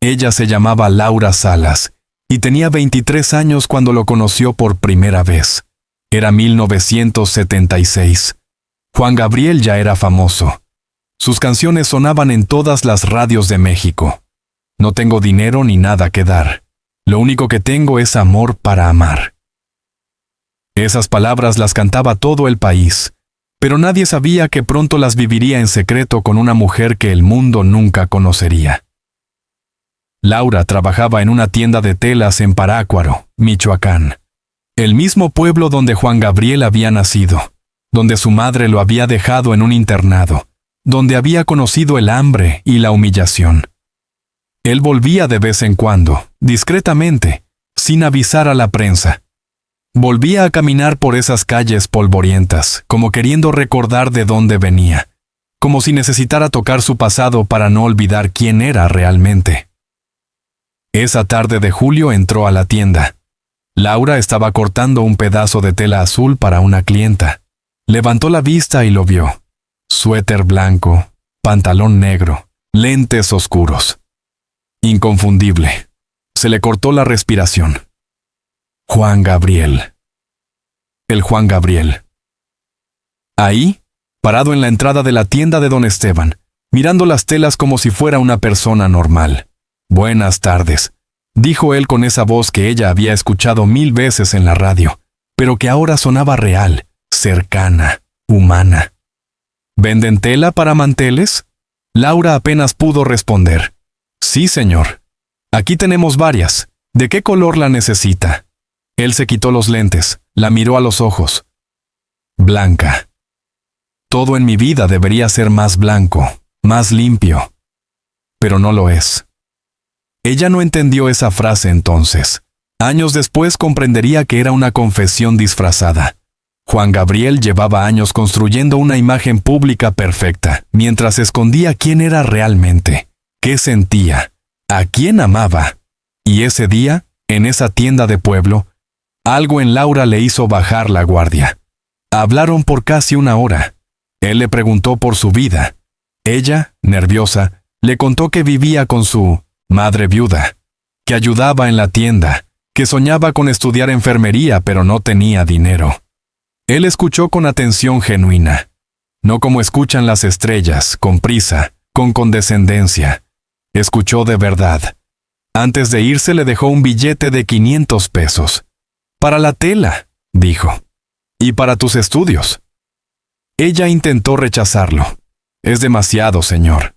Ella se llamaba Laura Salas y tenía 23 años cuando lo conoció por primera vez. Era 1976. Juan Gabriel ya era famoso. Sus canciones sonaban en todas las radios de México. No tengo dinero ni nada que dar. Lo único que tengo es amor para amar. Esas palabras las cantaba todo el país, pero nadie sabía que pronto las viviría en secreto con una mujer que el mundo nunca conocería. Laura trabajaba en una tienda de telas en Parácuaro, Michoacán, el mismo pueblo donde Juan Gabriel había nacido, donde su madre lo había dejado en un internado, donde había conocido el hambre y la humillación. Él volvía de vez en cuando, discretamente, sin avisar a la prensa. Volvía a caminar por esas calles polvorientas, como queriendo recordar de dónde venía, como si necesitara tocar su pasado para no olvidar quién era realmente. Esa tarde de julio entró a la tienda. Laura estaba cortando un pedazo de tela azul para una clienta. Levantó la vista y lo vio. Suéter blanco, pantalón negro, lentes oscuros. Inconfundible. Se le cortó la respiración. Juan Gabriel. El Juan Gabriel. Ahí, parado en la entrada de la tienda de don Esteban, mirando las telas como si fuera una persona normal. Buenas tardes, dijo él con esa voz que ella había escuchado 1000 veces en la radio, pero que ahora sonaba real, cercana, humana. ¿Venden tela para manteles? Laura apenas pudo responder. Sí, señor. Aquí tenemos varias. ¿De qué color la necesita? Él se quitó los lentes, la miró a los ojos. Blanca. Todo en mi vida debería ser más blanco, más limpio. Pero no lo es. Ella no entendió esa frase entonces. Años después comprendería que era una confesión disfrazada. Juan Gabriel llevaba años construyendo una imagen pública perfecta, mientras escondía quién era realmente, qué sentía, a quién amaba. Y ese día, en esa tienda de pueblo, algo en Laura le hizo bajar la guardia. Hablaron por casi 1 hora. Él le preguntó por su vida. Ella, nerviosa, le contó que vivía con su madre viuda, que ayudaba en la tienda, que soñaba con estudiar enfermería pero no tenía dinero. Él escuchó con atención genuina, no como escuchan las estrellas, con prisa, con condescendencia. Escuchó de verdad. Antes de irse le dejó un billete de 500 pesos. Para la tela, dijo. Y para tus estudios. Ella intentó rechazarlo. Es demasiado, señor.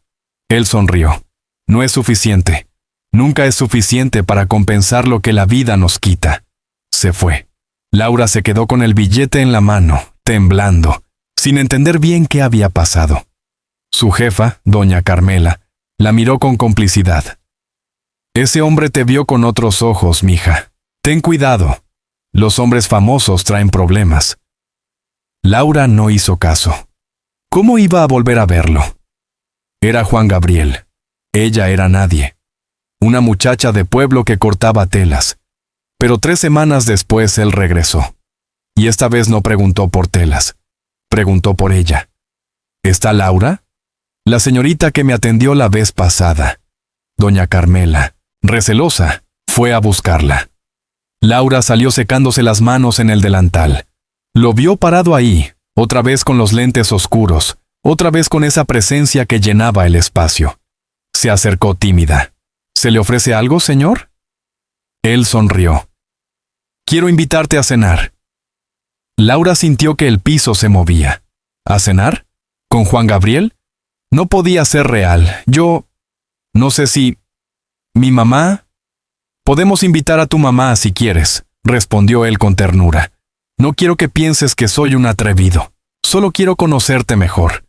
Él sonrió. No es suficiente. Nunca es suficiente para compensar lo que la vida nos quita. Se fue. Laura se quedó con el billete en la mano, temblando, sin entender bien qué había pasado. Su jefa, doña Carmela, la miró con complicidad. Ese hombre te vio con otros ojos, mija. Ten cuidado. Los hombres famosos traen problemas. Laura no hizo caso. ¿Cómo iba a volver a verlo? Era Juan Gabriel. Ella era nadie. Una muchacha de pueblo que cortaba telas. Pero 3 semanas después él regresó. Y esta vez no preguntó por telas. Preguntó por ella. ¿Está Laura? La señorita que me atendió la vez pasada. Doña Carmela, recelosa, fue a buscarla. Laura salió secándose las manos en el delantal. Lo vio parado ahí, otra vez con los lentes oscuros, otra vez con esa presencia que llenaba el espacio. Se acercó tímida. ¿Se le ofrece algo, señor? Él sonrió. Quiero invitarte a cenar. Laura sintió que el piso se movía. ¿A cenar? ¿Con Juan Gabriel? No podía ser real. Yo... no sé si... ¿Mi mamá? Podemos invitar a tu mamá si quieres, respondió él con ternura. No quiero que pienses que soy un atrevido. Solo quiero conocerte mejor.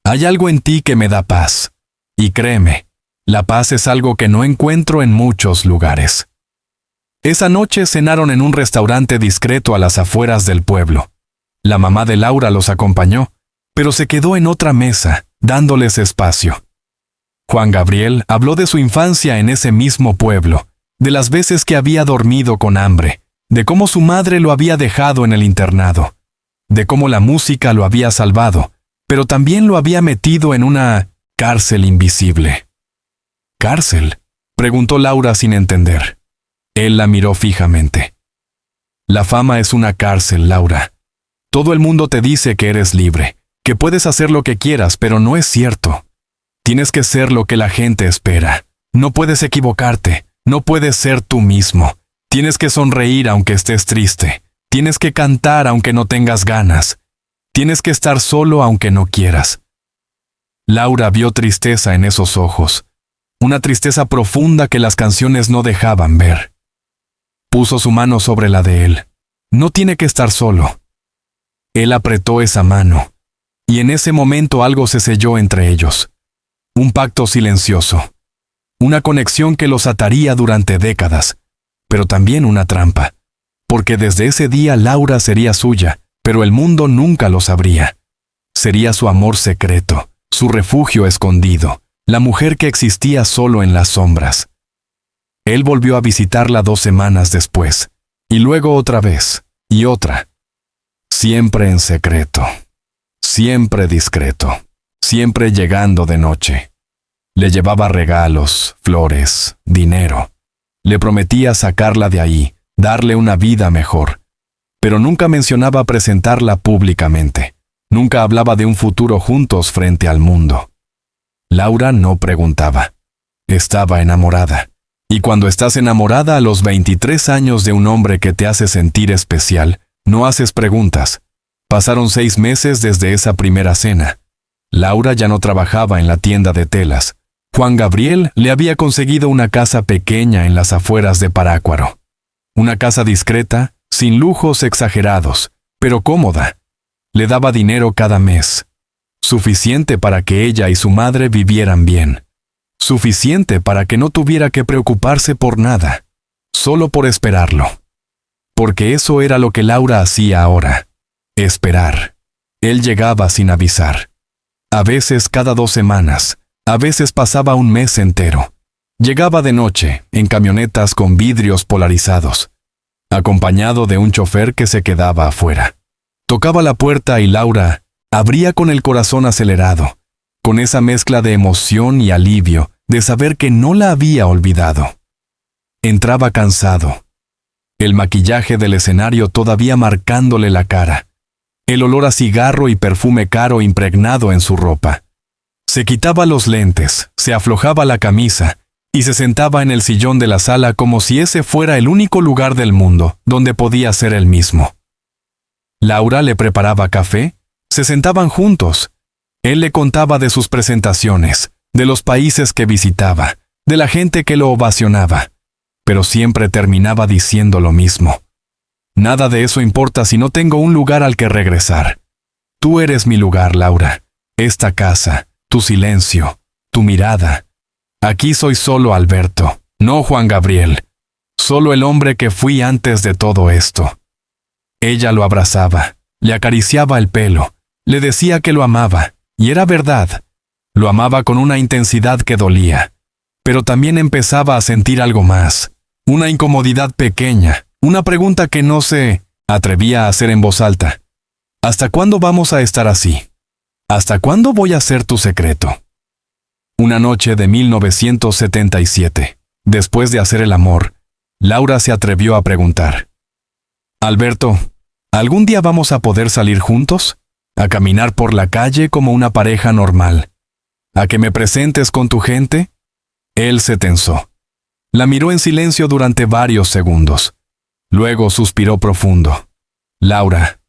Hay algo en ti que me da paz. Y créeme, la paz es algo que no encuentro en muchos lugares. Esa noche cenaron en un restaurante discreto a las afueras del pueblo. La mamá de Laura los acompañó, pero se quedó en otra mesa, dándoles espacio. Juan Gabriel habló de su infancia en ese mismo pueblo, de las veces que había dormido con hambre, de cómo su madre lo había dejado en el internado, de cómo la música lo había salvado, pero también lo había metido en una cárcel invisible. ¿Cárcel? Preguntó Laura sin entender. Él la miró fijamente. La fama es una cárcel, Laura. Todo el mundo te dice que eres libre, que puedes hacer lo que quieras, pero no es cierto. Tienes que ser lo que la gente espera. No puedes equivocarte, no puedes ser tú mismo. Tienes que sonreír aunque estés triste. Tienes que cantar aunque no tengas ganas. Tienes que estar solo aunque no quieras. Laura vio tristeza en esos ojos, una tristeza profunda que las canciones no dejaban ver. Puso su mano sobre la de él. No tiene que estar solo. Él apretó esa mano, y en ese momento algo se selló entre ellos. Un pacto silencioso. Una conexión que los ataría durante décadas, pero también una trampa, porque desde ese día Laura sería suya, pero el mundo nunca lo sabría. Sería su amor secreto, su refugio escondido, la mujer que existía solo en las sombras. Él volvió a visitarla 2 semanas después, y luego otra vez, y otra. Siempre en secreto, siempre discreto, siempre llegando de noche. Le llevaba regalos, flores, dinero. Le prometía sacarla de ahí, darle una vida mejor. Pero nunca mencionaba presentarla públicamente. Nunca hablaba de un futuro juntos frente al mundo. Laura no preguntaba. Estaba enamorada. Y cuando estás enamorada a los 23 años de un hombre que te hace sentir especial, no haces preguntas. Pasaron 6 meses desde esa primera cena. Laura ya no trabajaba en la tienda de telas. Juan Gabriel le había conseguido una casa pequeña en las afueras de Parácuaro. Una casa discreta, sin lujos exagerados, pero cómoda. Le daba dinero cada mes. Suficiente para que ella y su madre vivieran bien. Suficiente para que no tuviera que preocuparse por nada, solo por esperarlo. Porque eso era lo que Laura hacía ahora. Esperar. Él llegaba sin avisar. A veces cada 2 semanas, a veces pasaba un mes entero. Llegaba de noche, en camionetas con vidrios polarizados, acompañado de un chofer que se quedaba afuera. Tocaba la puerta y Laura abría con el corazón acelerado, con esa mezcla de emoción y alivio de saber que no la había olvidado. Entraba cansado, el maquillaje del escenario todavía marcándole la cara, el olor a cigarro y perfume caro impregnado en su ropa. Se quitaba los lentes, se aflojaba la camisa y se sentaba en el sillón de la sala como si ese fuera el único lugar del mundo donde podía ser él mismo. Laura le preparaba café, se sentaban juntos. Él le contaba de sus presentaciones, de los países que visitaba, de la gente que lo ovacionaba, pero siempre terminaba diciendo lo mismo. Nada de eso importa si no tengo un lugar al que regresar. Tú eres mi lugar, Laura. Esta casa, tu silencio, tu mirada. Aquí soy solo Alberto, no Juan Gabriel. Solo el hombre que fui antes de todo esto. Ella lo abrazaba, le acariciaba el pelo, le decía que lo amaba, y era verdad. Lo amaba con una intensidad que dolía, pero también empezaba a sentir algo más, una incomodidad pequeña, una pregunta que no se atrevía a hacer en voz alta. ¿Hasta cuándo vamos a estar así? ¿Hasta cuándo voy a ser tu secreto? Una noche de 1977, después de hacer el amor, Laura se atrevió a preguntar: Alberto, ¿algún día vamos a poder salir juntos? ¿A caminar por la calle como una pareja normal? ¿A que me presentes con tu gente? Él se tensó. La miró en silencio durante varios segundos. Luego suspiró profundo. Laura,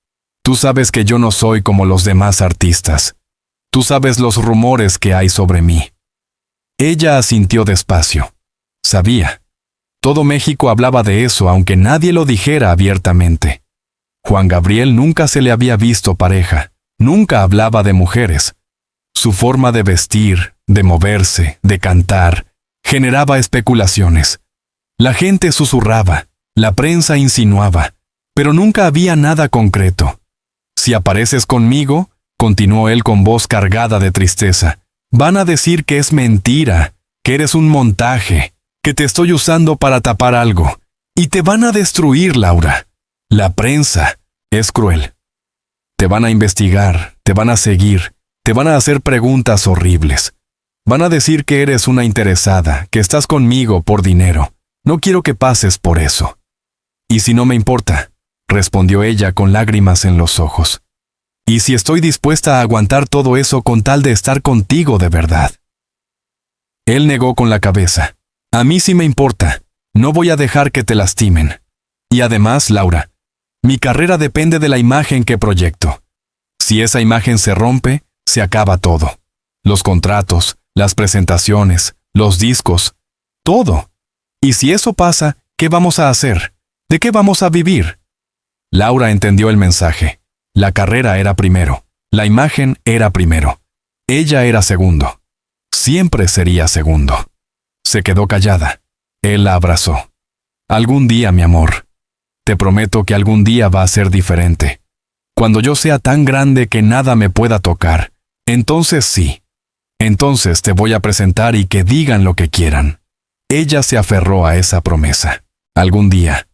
tú sabes que yo no soy como los demás artistas. Tú sabes los rumores que hay sobre mí. Ella asintió despacio. Sabía. Todo México hablaba de eso, aunque nadie lo dijera abiertamente. Juan Gabriel nunca se le había visto pareja. Nunca hablaba de mujeres. Su forma de vestir, de moverse, de cantar, generaba especulaciones. La gente susurraba, la prensa insinuaba, pero nunca había nada concreto. Si apareces conmigo, continuó él con voz cargada de tristeza, van a decir que es mentira, que eres un montaje, que te estoy usando para tapar algo, y te van a destruir, Laura. La prensa es cruel. Te van a investigar, te van a seguir, te van a hacer preguntas horribles. Van a decir que eres una interesada, que estás conmigo por dinero. No quiero que pases por eso. ¿Y si no me importa?, respondió ella con lágrimas en los ojos. ¿Y si estoy dispuesta a aguantar todo eso con tal de estar contigo de verdad? Él negó con la cabeza. A mí sí me importa. No voy a dejar que te lastimen. Y además, Laura, mi carrera depende de la imagen que proyecto. Si esa imagen se rompe, se acaba todo. Los contratos, las presentaciones, los discos, todo. Y si eso pasa, ¿qué vamos a hacer? ¿De qué vamos a vivir? Laura entendió el mensaje. La carrera era primero. La imagen era primero. Ella era segundo. Siempre sería segundo. Se quedó callada. Él la abrazó. Algún día, mi amor. Te prometo que algún día va a ser diferente. Cuando yo sea tan grande que nada me pueda tocar, entonces sí. Entonces te voy a presentar y que digan lo que quieran. Ella se aferró a esa promesa. Algún día.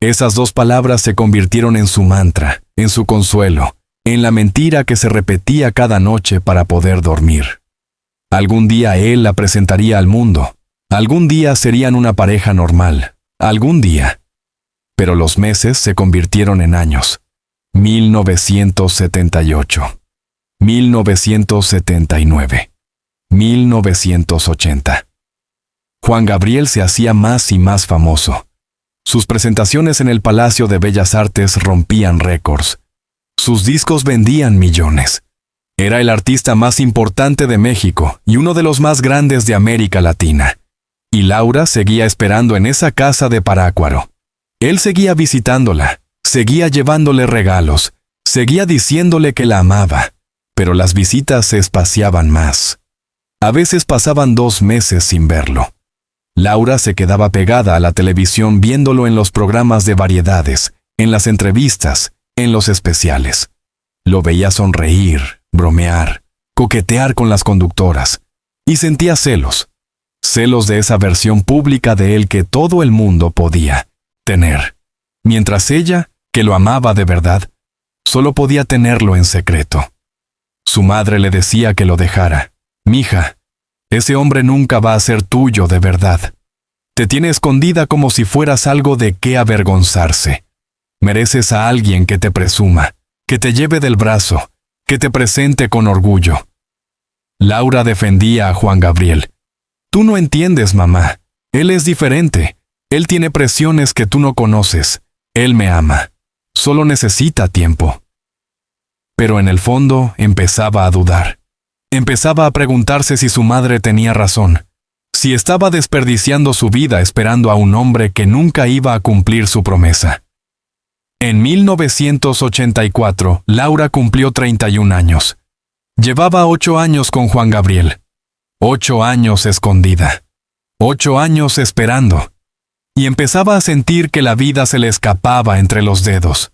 Esas dos palabras se convirtieron en su mantra, en su consuelo, en la mentira que se repetía cada noche para poder dormir. Algún día él la presentaría al mundo. Algún día serían una pareja normal. Algún día. Pero los meses se convirtieron en años. 1978. 1979. 1980. Juan Gabriel se hacía más y más famoso. Sus presentaciones en el Palacio de Bellas Artes rompían récords. Sus discos vendían millones. Era el artista más importante de México y uno de los más grandes de América Latina. Y Laura seguía esperando en esa casa de Parácuaro. Él seguía visitándola, seguía llevándole regalos, seguía diciéndole que la amaba, pero las visitas se espaciaban más. A veces pasaban 2 meses sin verlo. Laura se quedaba pegada a la televisión viéndolo en los programas de variedades, en las entrevistas, en los especiales. Lo veía sonreír, bromear, coquetear con las conductoras, y sentía celos. Celos de esa versión pública de él que todo el mundo podía tener. Mientras ella, que lo amaba de verdad, solo podía tenerlo en secreto. Su madre le decía que lo dejara. «Mija, ese hombre nunca va a ser tuyo de verdad. Te tiene escondida como si fueras algo de qué avergonzarse. Mereces a alguien que te presuma, que te lleve del brazo, que te presente con orgullo». Laura defendía a Juan Gabriel. «Tú no entiendes, mamá. Él es diferente. Él tiene presiones que tú no conoces. Él me ama. Solo necesita tiempo». Pero en el fondo empezaba a dudar. Empezaba a preguntarse si su madre tenía razón, si estaba desperdiciando su vida esperando a un hombre que nunca iba a cumplir su promesa. En 1984, Laura cumplió 31 años. Llevaba 8 años con Juan Gabriel. 8 años escondida. 8 años esperando. Y empezaba a sentir que la vida se le escapaba entre los dedos.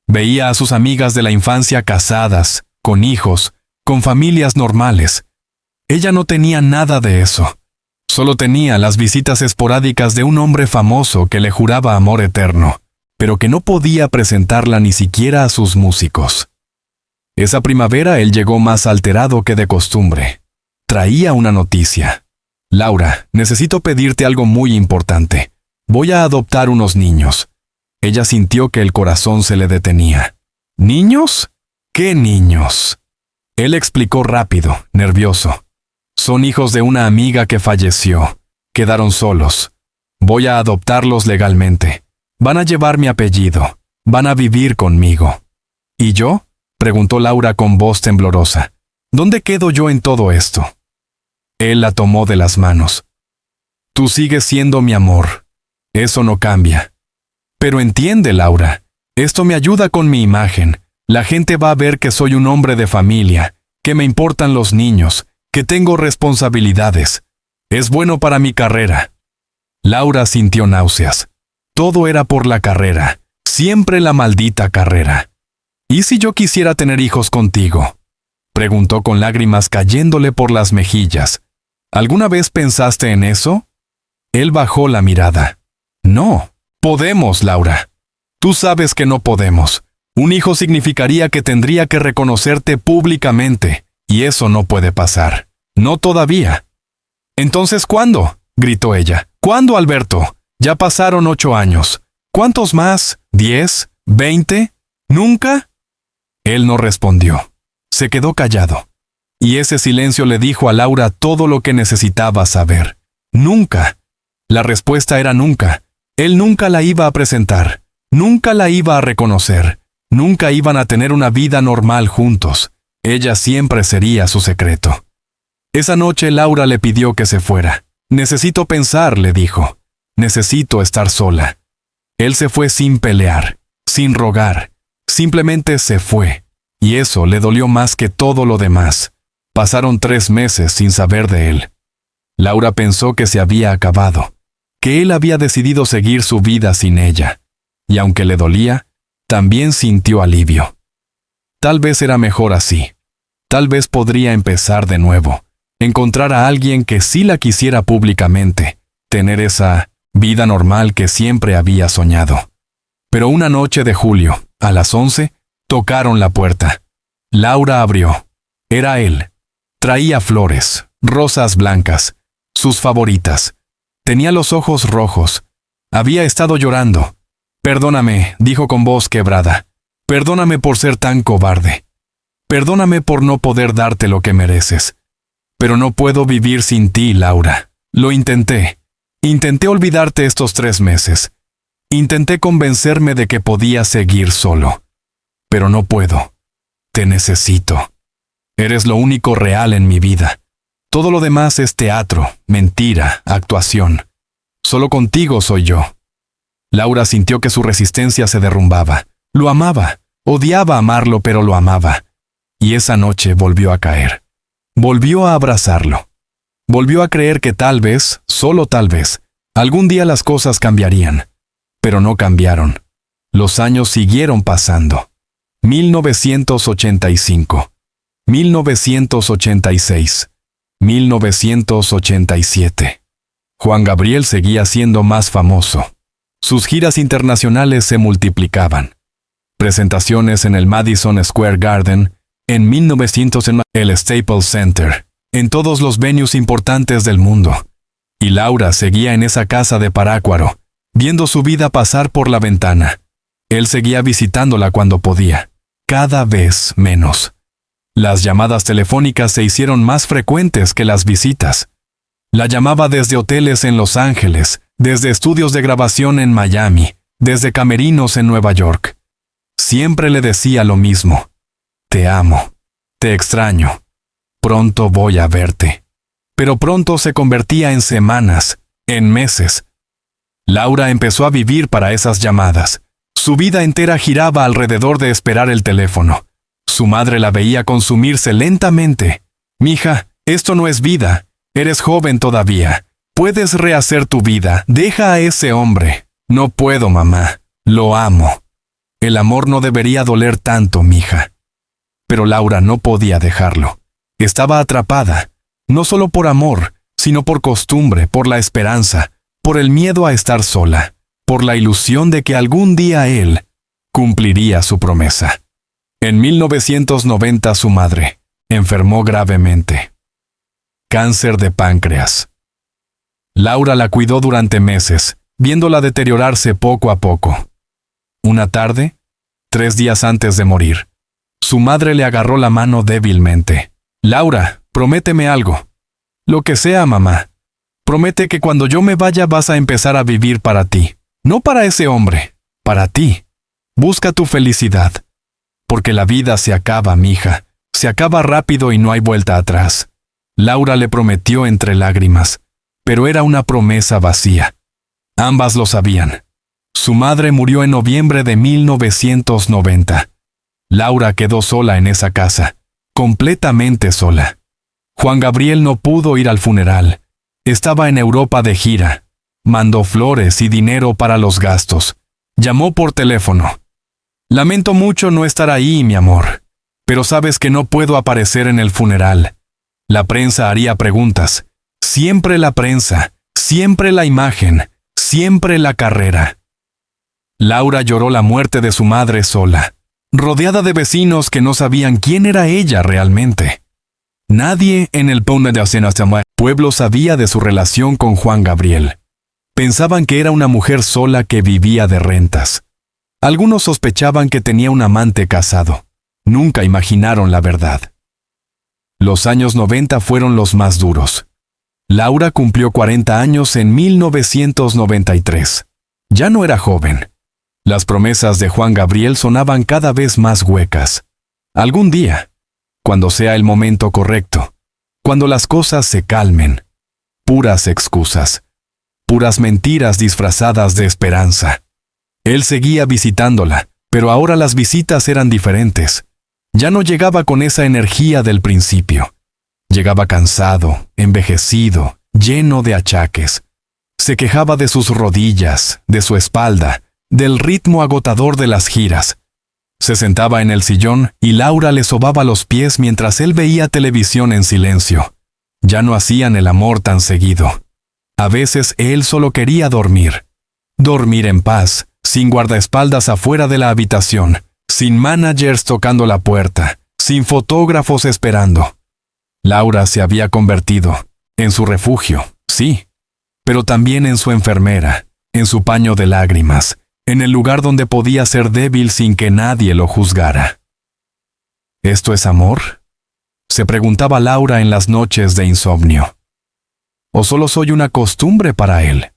Veía a sus amigas de la infancia casadas, con hijos, con familias normales. Ella no tenía nada de eso. Solo tenía las visitas esporádicas de un hombre famoso que le juraba amor eterno, pero que no podía presentarla ni siquiera a sus músicos. Esa primavera él llegó más alterado que de costumbre. Traía una noticia. «Laura, necesito pedirte algo muy importante. Voy a adoptar unos niños». Ella sintió que el corazón se le detenía. «¿Niños? ¿Qué niños?». Él explicó rápido, nervioso. «Son hijos de una amiga que falleció. Quedaron solos. Voy a adoptarlos legalmente. Van a llevar mi apellido. Van a vivir conmigo». «¿Y yo?», preguntó Laura con voz temblorosa. «¿Dónde quedo yo en todo esto?». Él la tomó de las manos. «Tú sigues siendo mi amor. Eso no cambia. Pero entiende, Laura, esto me ayuda con mi imagen. La gente va a ver que soy un hombre de familia, que me importan los niños, que tengo responsabilidades. Es bueno para mi carrera». Laura sintió náuseas. Todo era por la carrera, siempre la maldita carrera. «¿Y si yo quisiera tener hijos contigo?», preguntó con lágrimas cayéndole por las mejillas. «¿Alguna vez pensaste en eso?». Él bajó la mirada. «No, podemos, Laura. Tú sabes que no podemos. Un hijo significaría que tendría que reconocerte públicamente, y eso no puede pasar. No todavía. Entonces, ¿cuándo? Gritó ella. ¿Cuándo, Alberto? Ya pasaron 8 años. ¿Cuántos más? ¿10? ¿20? ¿Nunca? Él no respondió. Se quedó callado. Y ese silencio le dijo a Laura todo lo que necesitaba saber. Nunca. La respuesta era nunca. Él nunca la iba a presentar. Nunca la iba a reconocer. Nunca iban a tener una vida normal juntos. Ella siempre sería su secreto. Esa noche Laura le pidió que se fuera. Necesito pensar, le dijo. Necesito estar sola. Él se fue sin pelear, sin rogar. Simplemente se fue. Y eso le dolió más que todo lo demás. Pasaron 3 meses sin saber de él. Laura pensó que se había acabado, que él había decidido seguir su vida sin ella. Y aunque le dolía, también sintió alivio. Tal vez era mejor así. Tal vez podría empezar de nuevo, encontrar a alguien que sí la quisiera públicamente, tener esa vida normal que siempre había soñado. Pero una noche de julio, a las 11, tocaron la puerta. Laura abrió. Era él. Traía flores, rosas blancas, sus favoritas. Tenía los ojos rojos. Había estado llorando. Perdóname, dijo con voz quebrada. Perdóname por ser tan cobarde. Perdóname por no poder darte lo que mereces. Pero no puedo vivir sin ti, Laura. Lo intenté. Intenté olvidarte estos 3 meses. Intenté convencerme de que podía seguir solo. Pero no puedo. Te necesito. Eres lo único real en mi vida. Todo lo demás es teatro, mentira, actuación. Solo contigo soy yo. Laura sintió que su resistencia se derrumbaba. Lo amaba. Odiaba amarlo, pero lo amaba. Y esa noche volvió a caer. Volvió a abrazarlo. Volvió a creer que tal vez, solo tal vez, algún día las cosas cambiarían. Pero no cambiaron. Los años siguieron pasando. 1985. 1986. 1987. Juan Gabriel seguía siendo más famoso. Sus giras internacionales se multiplicaban. Presentaciones en el Madison Square Garden, en 1900 en el Staples Center, en todos los venues importantes del mundo. Y Laura seguía en esa casa de Parácuaro, viendo su vida pasar por la ventana. Él seguía visitándola cuando podía, cada vez menos. Las llamadas telefónicas se hicieron más frecuentes que las visitas. La llamaba desde hoteles en Los Ángeles, desde estudios de grabación en Miami, desde camerinos en Nueva York. Siempre le decía lo mismo. Te amo. Te extraño. Pronto voy a verte. Pero pronto se convertía en semanas, en meses. Laura empezó a vivir para esas llamadas. Su vida entera giraba alrededor de esperar el teléfono. Su madre la veía consumirse lentamente. Mija, esto no es vida. Eres joven todavía. Puedes rehacer tu vida. Deja a ese hombre. No puedo, mamá. Lo amo. El amor no debería doler tanto, mija. Pero Laura no podía dejarlo. Estaba atrapada, no solo por amor, sino por costumbre, por la esperanza, por el miedo a estar sola, por la ilusión de que algún día él cumpliría su promesa. En 1990 su madre enfermó gravemente. Cáncer de páncreas. Laura la cuidó durante meses, viéndola deteriorarse poco a poco. Una tarde, 3 días antes de morir, su madre le agarró la mano débilmente. Laura, prométeme algo. Lo que sea, mamá. Promete que cuando yo me vaya vas a empezar a vivir para ti. No para ese hombre, para ti. Busca tu felicidad. Porque la vida se acaba, mija. Se acaba rápido y no hay vuelta atrás. Laura le prometió entre lágrimas, pero era una promesa vacía. Ambas lo sabían. Su madre murió en noviembre de 1990. Laura quedó sola en esa casa, completamente sola. Juan Gabriel no pudo ir al funeral. Estaba en Europa de gira. Mandó flores y dinero para los gastos. Llamó por teléfono. Lamento mucho no estar ahí, mi amor, pero sabes que no puedo aparecer en el funeral. La prensa haría preguntas. Siempre la prensa, siempre la imagen, siempre la carrera. Laura lloró la muerte de su madre sola, rodeada de vecinos que no sabían quién era ella realmente. Nadie en el pueblo sabía de su relación con Juan Gabriel. Pensaban que era una mujer sola que vivía de rentas. Algunos sospechaban que tenía un amante casado. Nunca imaginaron la verdad. Los años 90 fueron los más duros. Laura cumplió 40 años en 1993. Ya no era joven. Las promesas de Juan Gabriel sonaban cada vez más huecas. Algún día, cuando sea el momento correcto, cuando las cosas se calmen. Puras excusas. Puras mentiras disfrazadas de esperanza. Él seguía visitándola, pero ahora las visitas eran diferentes. Ya no llegaba con esa energía del principio. Llegaba cansado, envejecido, lleno de achaques. Se quejaba de sus rodillas, de su espalda, del ritmo agotador de las giras. Se sentaba en el sillón y Laura le sobaba los pies mientras él veía televisión en silencio. Ya no hacían el amor tan seguido. A veces él solo quería dormir. Dormir en paz, sin guardaespaldas afuera de la habitación, sin managers tocando la puerta, sin fotógrafos esperando. Laura se había convertido en su refugio, sí, pero también en su enfermera, en su paño de lágrimas, en el lugar donde podía ser débil sin que nadie lo juzgara. ¿Esto es amor?, se preguntaba Laura en las noches de insomnio. ¿O solo soy una costumbre para él?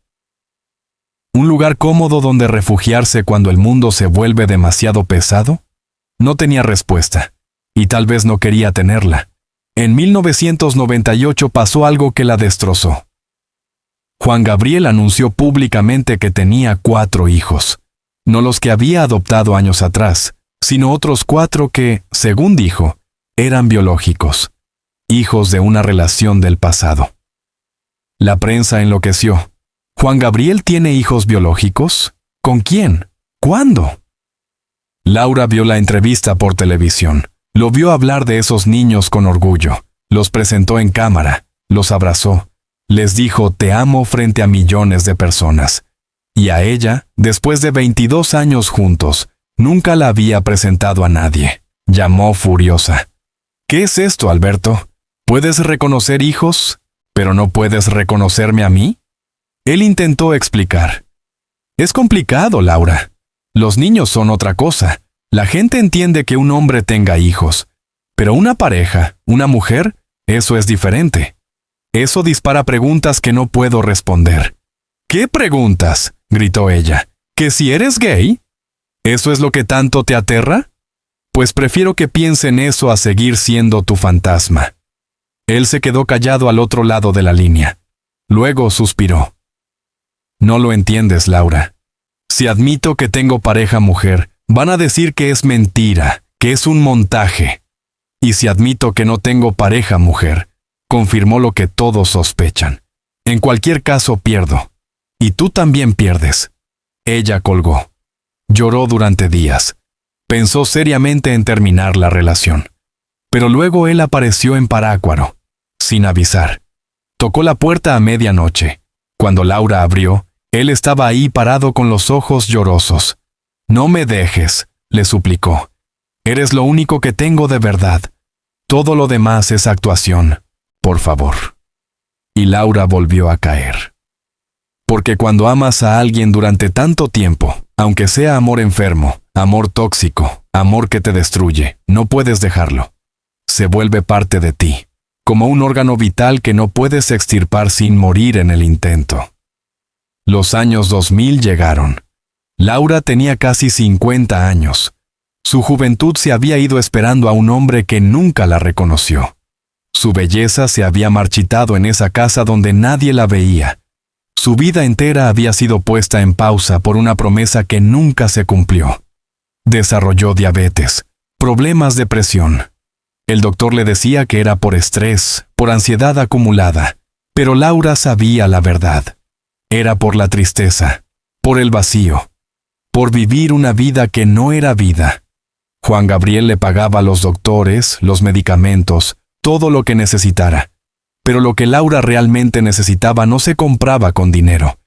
¿Un lugar cómodo donde refugiarse cuando el mundo se vuelve demasiado pesado? No tenía respuesta, y tal vez no quería tenerla. En 1998 pasó algo que la destrozó. Juan Gabriel anunció públicamente que tenía 4 hijos. No los que había adoptado años atrás, sino otros 4 que, según dijo, eran biológicos, hijos de una relación del pasado. La prensa enloqueció. ¿Juan Gabriel tiene hijos biológicos? ¿Con quién? ¿Cuándo? Laura vio la entrevista por televisión. Lo vio hablar de esos niños con orgullo. Los presentó en cámara. Los abrazó. Les dijo te amo frente a millones de personas. Y a ella, después de 22 años juntos, nunca la había presentado a nadie. Llamó furiosa. ¿Qué es esto, Alberto? ¿Puedes reconocer hijos, pero no puedes reconocerme a mí? Él intentó explicar. Es complicado, Laura. Los niños son otra cosa. La gente entiende que un hombre tenga hijos. Pero una pareja, una mujer, eso es diferente. Eso dispara preguntas que no puedo responder. ¿Qué preguntas?, gritó ella. ¿Que si eres gay? ¿Eso es lo que tanto te aterra? Pues prefiero que piense en eso a seguir siendo tu fantasma. Él se quedó callado al otro lado de la línea. Luego suspiró. No lo entiendes, Laura. Si admito que tengo pareja mujer, van a decir que es mentira, que es un montaje. Y si admito que no tengo pareja mujer, confirmó lo que todos sospechan. En cualquier caso pierdo. Y tú también pierdes. Ella colgó. Lloró durante días. Pensó seriamente en terminar la relación. Pero luego él apareció en Parácuaro, sin avisar. Tocó la puerta a medianoche. Cuando Laura abrió, él estaba ahí parado con los ojos llorosos. No me dejes, le suplicó. Eres lo único que tengo de verdad. Todo lo demás es actuación. Por favor. Y Laura volvió a caer. Porque cuando amas a alguien durante tanto tiempo, aunque sea amor enfermo, amor tóxico, amor que te destruye, no puedes dejarlo. Se vuelve parte de ti, como un órgano vital que no puedes extirpar sin morir en el intento. Los años 2000 llegaron. Laura tenía casi 50 años. Su juventud se había ido esperando a un hombre que nunca la reconoció. Su belleza se había marchitado en esa casa donde nadie la veía. Su vida entera había sido puesta en pausa por una promesa que nunca se cumplió. Desarrolló diabetes, problemas de presión. El doctor le decía que era por estrés, por ansiedad acumulada, pero Laura sabía la verdad. Era por la tristeza, por el vacío, por vivir una vida que no era vida. Juan Gabriel le pagaba a los doctores, los medicamentos, todo lo que necesitara. Pero lo que Laura realmente necesitaba no se compraba con dinero.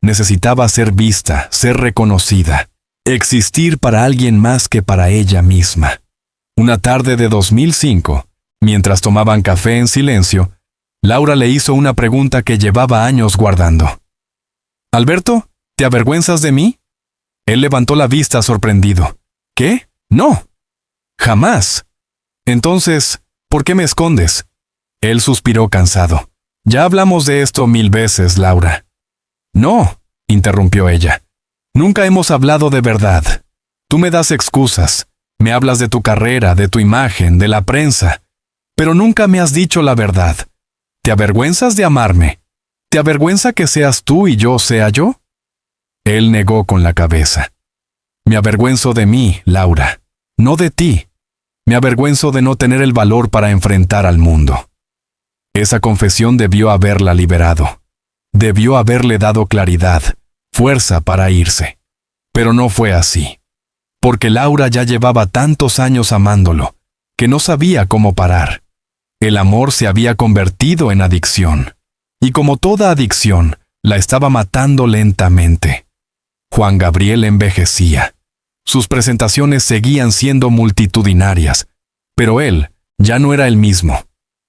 Necesitaba ser vista, ser reconocida, existir para alguien más que para ella misma. Una tarde de 2005, Mientras tomaban café en silencio, Laura le hizo una pregunta que llevaba años guardando. «Alberto, ¿te avergüenzas de mí?» Él levantó la vista sorprendido. «¿Qué? No. Jamás. Entonces, ¿por qué me escondes?» Él suspiró cansado. «Ya hablamos de esto 1000 veces, Laura». «No», interrumpió ella. «Nunca hemos hablado de verdad. Tú me das excusas. Me hablas de tu carrera, de tu imagen, de la prensa. Pero nunca me has dicho la verdad. ¿Te avergüenzas de amarme? ¿Te avergüenza que seas tú y yo sea yo?» Él negó con la cabeza. «Me avergüenzo de mí, Laura, no de ti. Me avergüenzo de no tener el valor para enfrentar al mundo». Esa confesión debió haberla liberado. Debió haberle dado claridad, fuerza para irse. Pero no fue así. Porque Laura ya llevaba tantos años amándolo, que no sabía cómo parar. El amor se había convertido en adicción. Y como toda adicción, la estaba matando lentamente. Juan Gabriel envejecía. Sus presentaciones seguían siendo multitudinarias, pero él ya no era el mismo.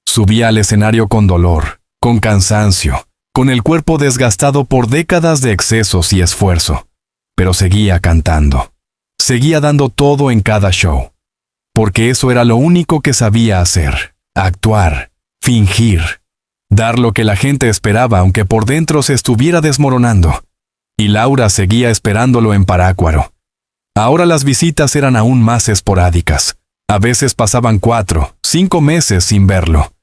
Subía al escenario con dolor, con cansancio, con el cuerpo desgastado por décadas de excesos y esfuerzo, pero seguía cantando. Seguía dando todo en cada show, porque eso era lo único que sabía hacer: actuar, fingir, dar lo que la gente esperaba aunque por dentro se estuviera desmoronando. Y Laura seguía esperándolo en Parácuaro. Ahora las visitas eran aún más esporádicas. A veces pasaban 4, 5 meses sin verlo.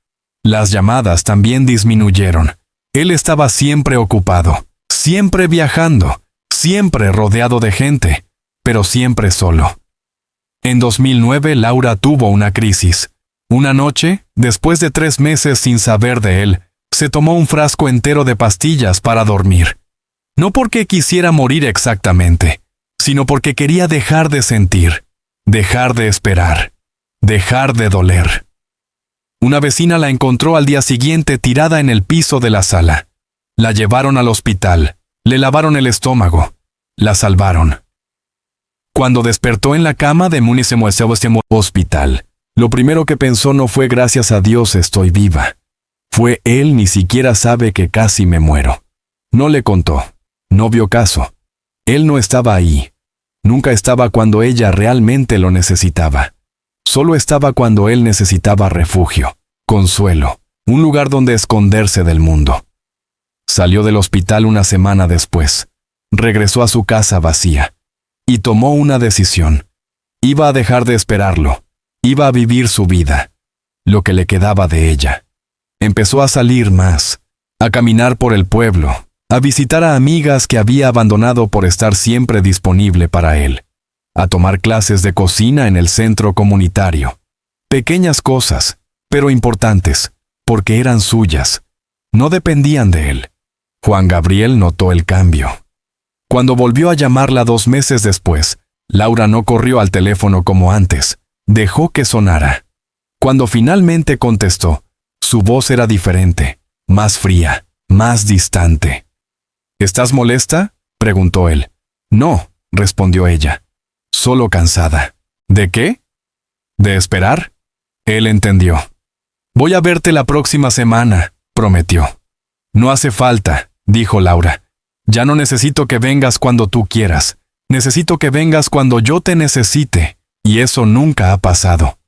Las llamadas también disminuyeron. Él estaba siempre ocupado, siempre viajando, siempre rodeado de gente, pero siempre solo. En 2009 Laura tuvo una crisis. Una noche, después de 3 meses sin saber de él, se tomó un frasco entero de pastillas para dormir. No porque quisiera morir exactamente, sino porque quería dejar de sentir, dejar de esperar, dejar de doler. Una vecina la encontró al día siguiente tirada en el piso de la sala. La llevaron al hospital, le lavaron el estómago, la salvaron. Cuando despertó en la cama de Municipal Hospital, lo primero que pensó no fue «gracias a Dios estoy viva». Fue «él ni siquiera sabe que casi me muero». No le contó, no vio caso. Él no estaba ahí. Nunca estaba cuando ella realmente lo necesitaba. Solo estaba cuando él necesitaba refugio, consuelo, un lugar donde esconderse del mundo. Salió del hospital una semana después. Regresó a su casa vacía. Y tomó una decisión. Iba a dejar de esperarlo. Iba a vivir su vida. Lo que le quedaba de ella. Empezó a salir más. A caminar por el pueblo. A visitar a amigas que había abandonado por estar siempre disponible para él. A tomar clases de cocina en el centro comunitario. Pequeñas cosas, pero importantes, porque eran suyas. No dependían de él. Juan Gabriel notó el cambio. Cuando volvió a llamarla 2 meses después, Laura no corrió al teléfono como antes. Dejó que sonara. Cuando finalmente contestó, su voz era diferente, más fría, más distante. «¿Estás molesta?», preguntó él. «No», respondió ella. «Solo cansada». «¿De qué?». «¿De esperar?». Él entendió. «Voy a verte la próxima semana», prometió. «No hace falta», dijo Laura. «Ya no necesito que vengas cuando tú quieras. Necesito que vengas cuando yo te necesite, y eso nunca ha pasado».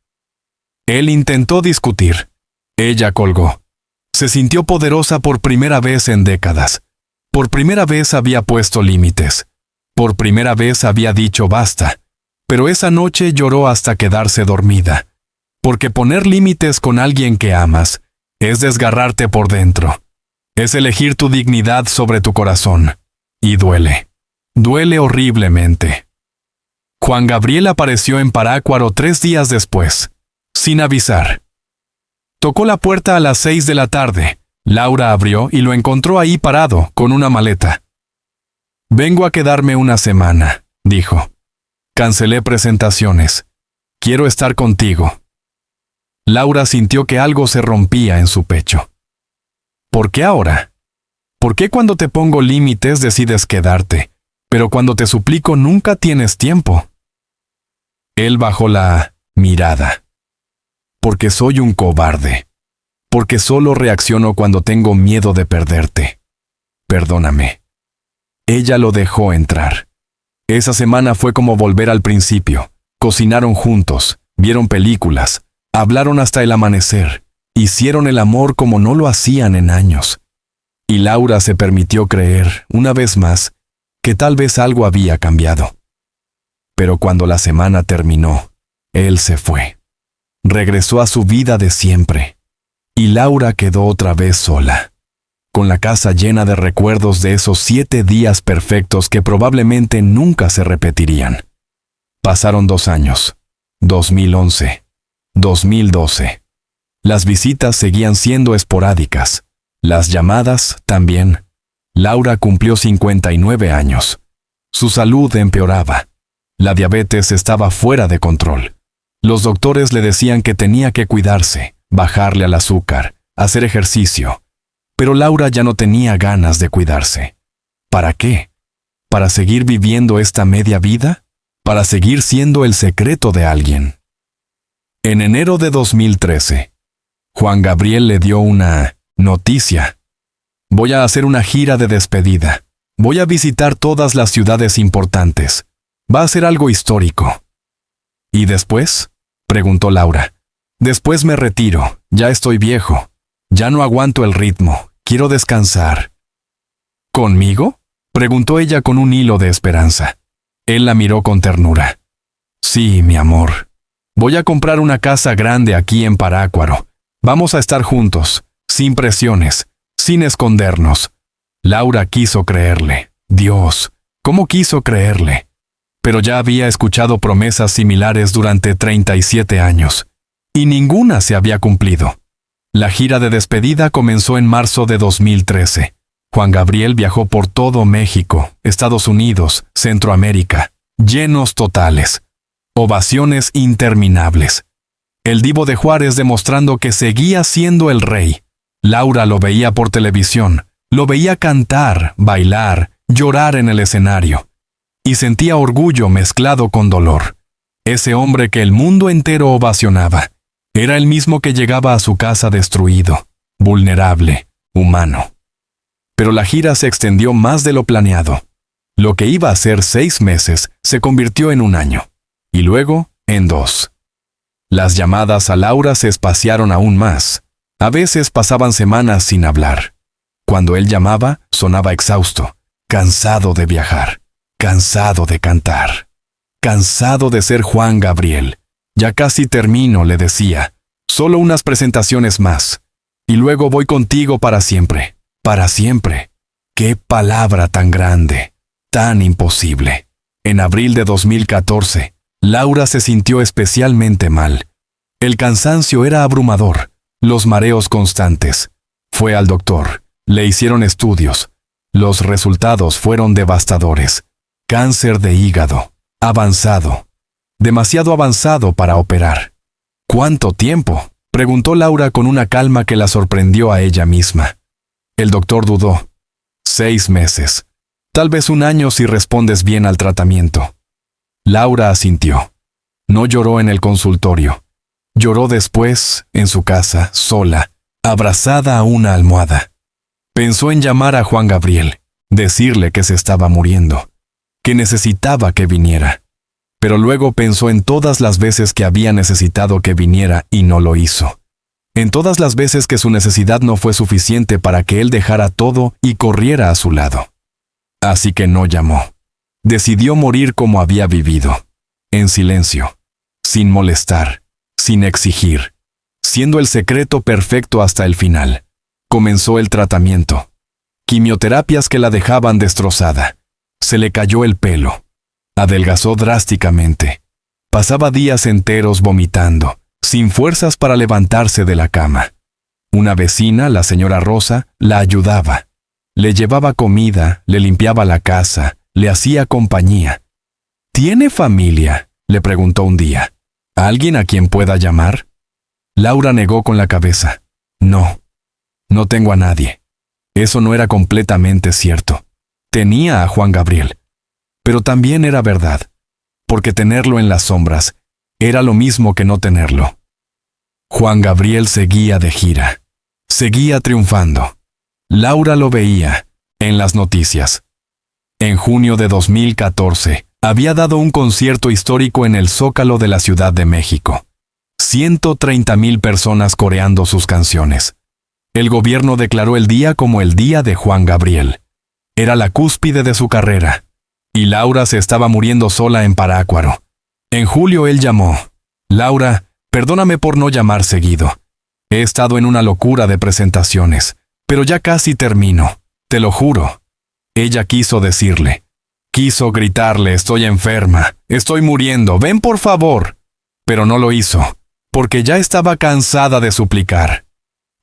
Él intentó discutir. Ella colgó. Se sintió poderosa por primera vez en décadas. Por primera vez había puesto límites. Por primera vez había dicho basta. Pero esa noche lloró hasta quedarse dormida. Porque poner límites con alguien que amas es desgarrarte por dentro. Es elegir tu dignidad sobre tu corazón. Y duele. Duele horriblemente. Juan Gabriel apareció en Parácuaro 3 días después, sin avisar. Tocó la puerta a las 6 de la tarde. Laura abrió y lo encontró ahí parado, con una maleta. «Vengo a quedarme una semana», dijo. «Cancelé presentaciones. Quiero estar contigo». Laura sintió que algo se rompía en su pecho. «¿Por qué ahora? ¿Por qué cuando te pongo límites decides quedarte, pero cuando te suplico nunca tienes tiempo?» Él bajó la mirada. porque soy un cobarde, porque solo reacciono cuando tengo miedo de perderte. Perdóname. Ella lo dejó entrar. Esa semana fue como volver al principio. Cocinaron juntos, vieron películas, hablaron hasta el amanecer, hicieron el amor como no lo hacían en años. Y Laura se permitió creer, una vez más, que tal vez algo había cambiado. Pero cuando la semana terminó, él se fue. Regresó a su vida de siempre. Y Laura quedó otra vez sola, con la casa llena de recuerdos de esos 7 días perfectos que probablemente nunca se repetirían. Pasaron 2 años, 2011, 2012. Las visitas seguían siendo esporádicas, las llamadas también. Laura cumplió 59 años. Su salud empeoraba. La diabetes estaba fuera de control. Los doctores le decían que tenía que cuidarse, bajarle al azúcar, hacer ejercicio. Pero Laura ya no tenía ganas de cuidarse. ¿Para qué? ¿Para seguir viviendo esta media vida? ¿Para seguir siendo el secreto de alguien? En enero de 2013, Juan Gabriel le dio una noticia. Voy a hacer una gira de despedida. Voy a visitar todas las ciudades importantes. Va a ser algo histórico. ¿Y después? Preguntó Laura. Después me retiro. Ya estoy viejo. Ya no aguanto el ritmo. Quiero descansar. ¿Conmigo? Preguntó ella con un hilo de esperanza. Él la miró con ternura. Sí, mi amor. Voy a comprar una casa grande aquí en Parácuaro. Vamos a estar juntos, sin presiones, sin escondernos. Laura quiso creerle. Dios, ¿cómo quiso creerle? Pero ya había escuchado promesas similares durante 37 años, y ninguna se había cumplido. La gira de despedida comenzó en marzo de 2013. Juan Gabriel viajó por todo México, Estados Unidos, Centroamérica, llenos totales. Ovaciones interminables. El Divo de Juárez demostrando que seguía siendo el rey. Laura lo veía por televisión, lo veía cantar, bailar, llorar en el escenario. Y sentía orgullo mezclado con dolor. Ese hombre que el mundo entero ovacionaba, era el mismo que llegaba a su casa destruido, vulnerable, humano. Pero la gira se extendió más de lo planeado. Lo que iba a ser 6 meses se convirtió en 1 año. Y luego en 2. Las llamadas a Laura se espaciaron aún más. A veces pasaban semanas sin hablar. Cuando él llamaba, sonaba exhausto, cansado de viajar, cansado de cantar, cansado de ser Juan Gabriel. Ya casi termino, le decía. Solo unas presentaciones más. Y luego voy contigo para siempre. Para siempre. ¡Qué palabra tan grande! Tan imposible. En abril de 2014, Laura se sintió especialmente mal. El cansancio era abrumador, los mareos constantes. Fue al doctor, le hicieron estudios. Los resultados fueron devastadores. Cáncer de hígado, avanzado. Demasiado avanzado para operar. ¿Cuánto tiempo?, preguntó Laura con una calma que la sorprendió a ella misma. El doctor dudó. 6 meses. Tal vez 1 año si respondes bien al tratamiento. Laura asintió. No lloró en el consultorio. Lloró después, en su casa, sola, abrazada a una almohada. Pensó en llamar a Juan Gabriel, decirle que se estaba muriendo, que necesitaba que viniera. Pero luego pensó en todas las veces que había necesitado que viniera y no lo hizo. En todas las veces que su necesidad no fue suficiente para que él dejara todo y corriera a su lado. Así que no llamó. Decidió morir como había vivido, en silencio, sin molestar, sin exigir, siendo el secreto perfecto hasta el final. Comenzó el tratamiento. Quimioterapias que la dejaban destrozada. Se le cayó el pelo. Adelgazó drásticamente. Pasaba días enteros vomitando, sin fuerzas para levantarse de la cama. Una vecina, la señora Rosa, la ayudaba. Le llevaba comida, le limpiaba la casa, le hacía compañía. ¿Tiene familia?, le preguntó un día. ¿Alguien a quien pueda llamar? Laura negó con la cabeza. No, no tengo a nadie. Eso no era completamente cierto. Tenía a Juan Gabriel. Pero también era verdad, porque tenerlo en las sombras era lo mismo que no tenerlo. Juan Gabriel seguía de gira. Seguía triunfando. Laura lo veía en las noticias. En junio de 2014, había dado un concierto histórico en el Zócalo de la Ciudad de México. 130,000 personas coreando sus canciones. El gobierno declaró el día como el Día de Juan Gabriel. Era la cúspide de su carrera. Y Laura se estaba muriendo sola en Parácuaro. En julio él llamó. Laura, perdóname por no llamar seguido. He estado en una locura de presentaciones, pero ya casi termino, te lo juro. Ella quiso decirle. Quiso gritarle, estoy enferma, estoy muriendo, ven por favor. Pero no lo hizo, porque ya estaba cansada de suplicar.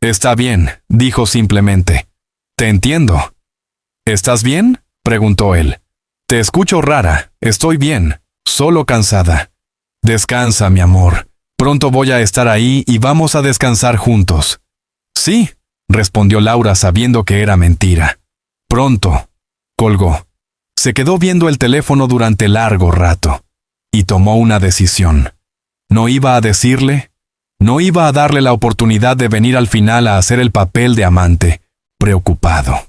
Está bien, dijo simplemente. Te entiendo. ¿Estás bien?, preguntó él. Te escucho rara, estoy bien, solo cansada. Descansa, mi amor. Pronto voy a estar ahí y vamos a descansar juntos. Sí, respondió Laura sabiendo que era mentira. Pronto. Colgó. Se quedó viendo el teléfono durante largo rato. Y tomó una decisión. No iba a decirle. No iba a darle la oportunidad de venir al final a hacer el papel de amante, preocupado.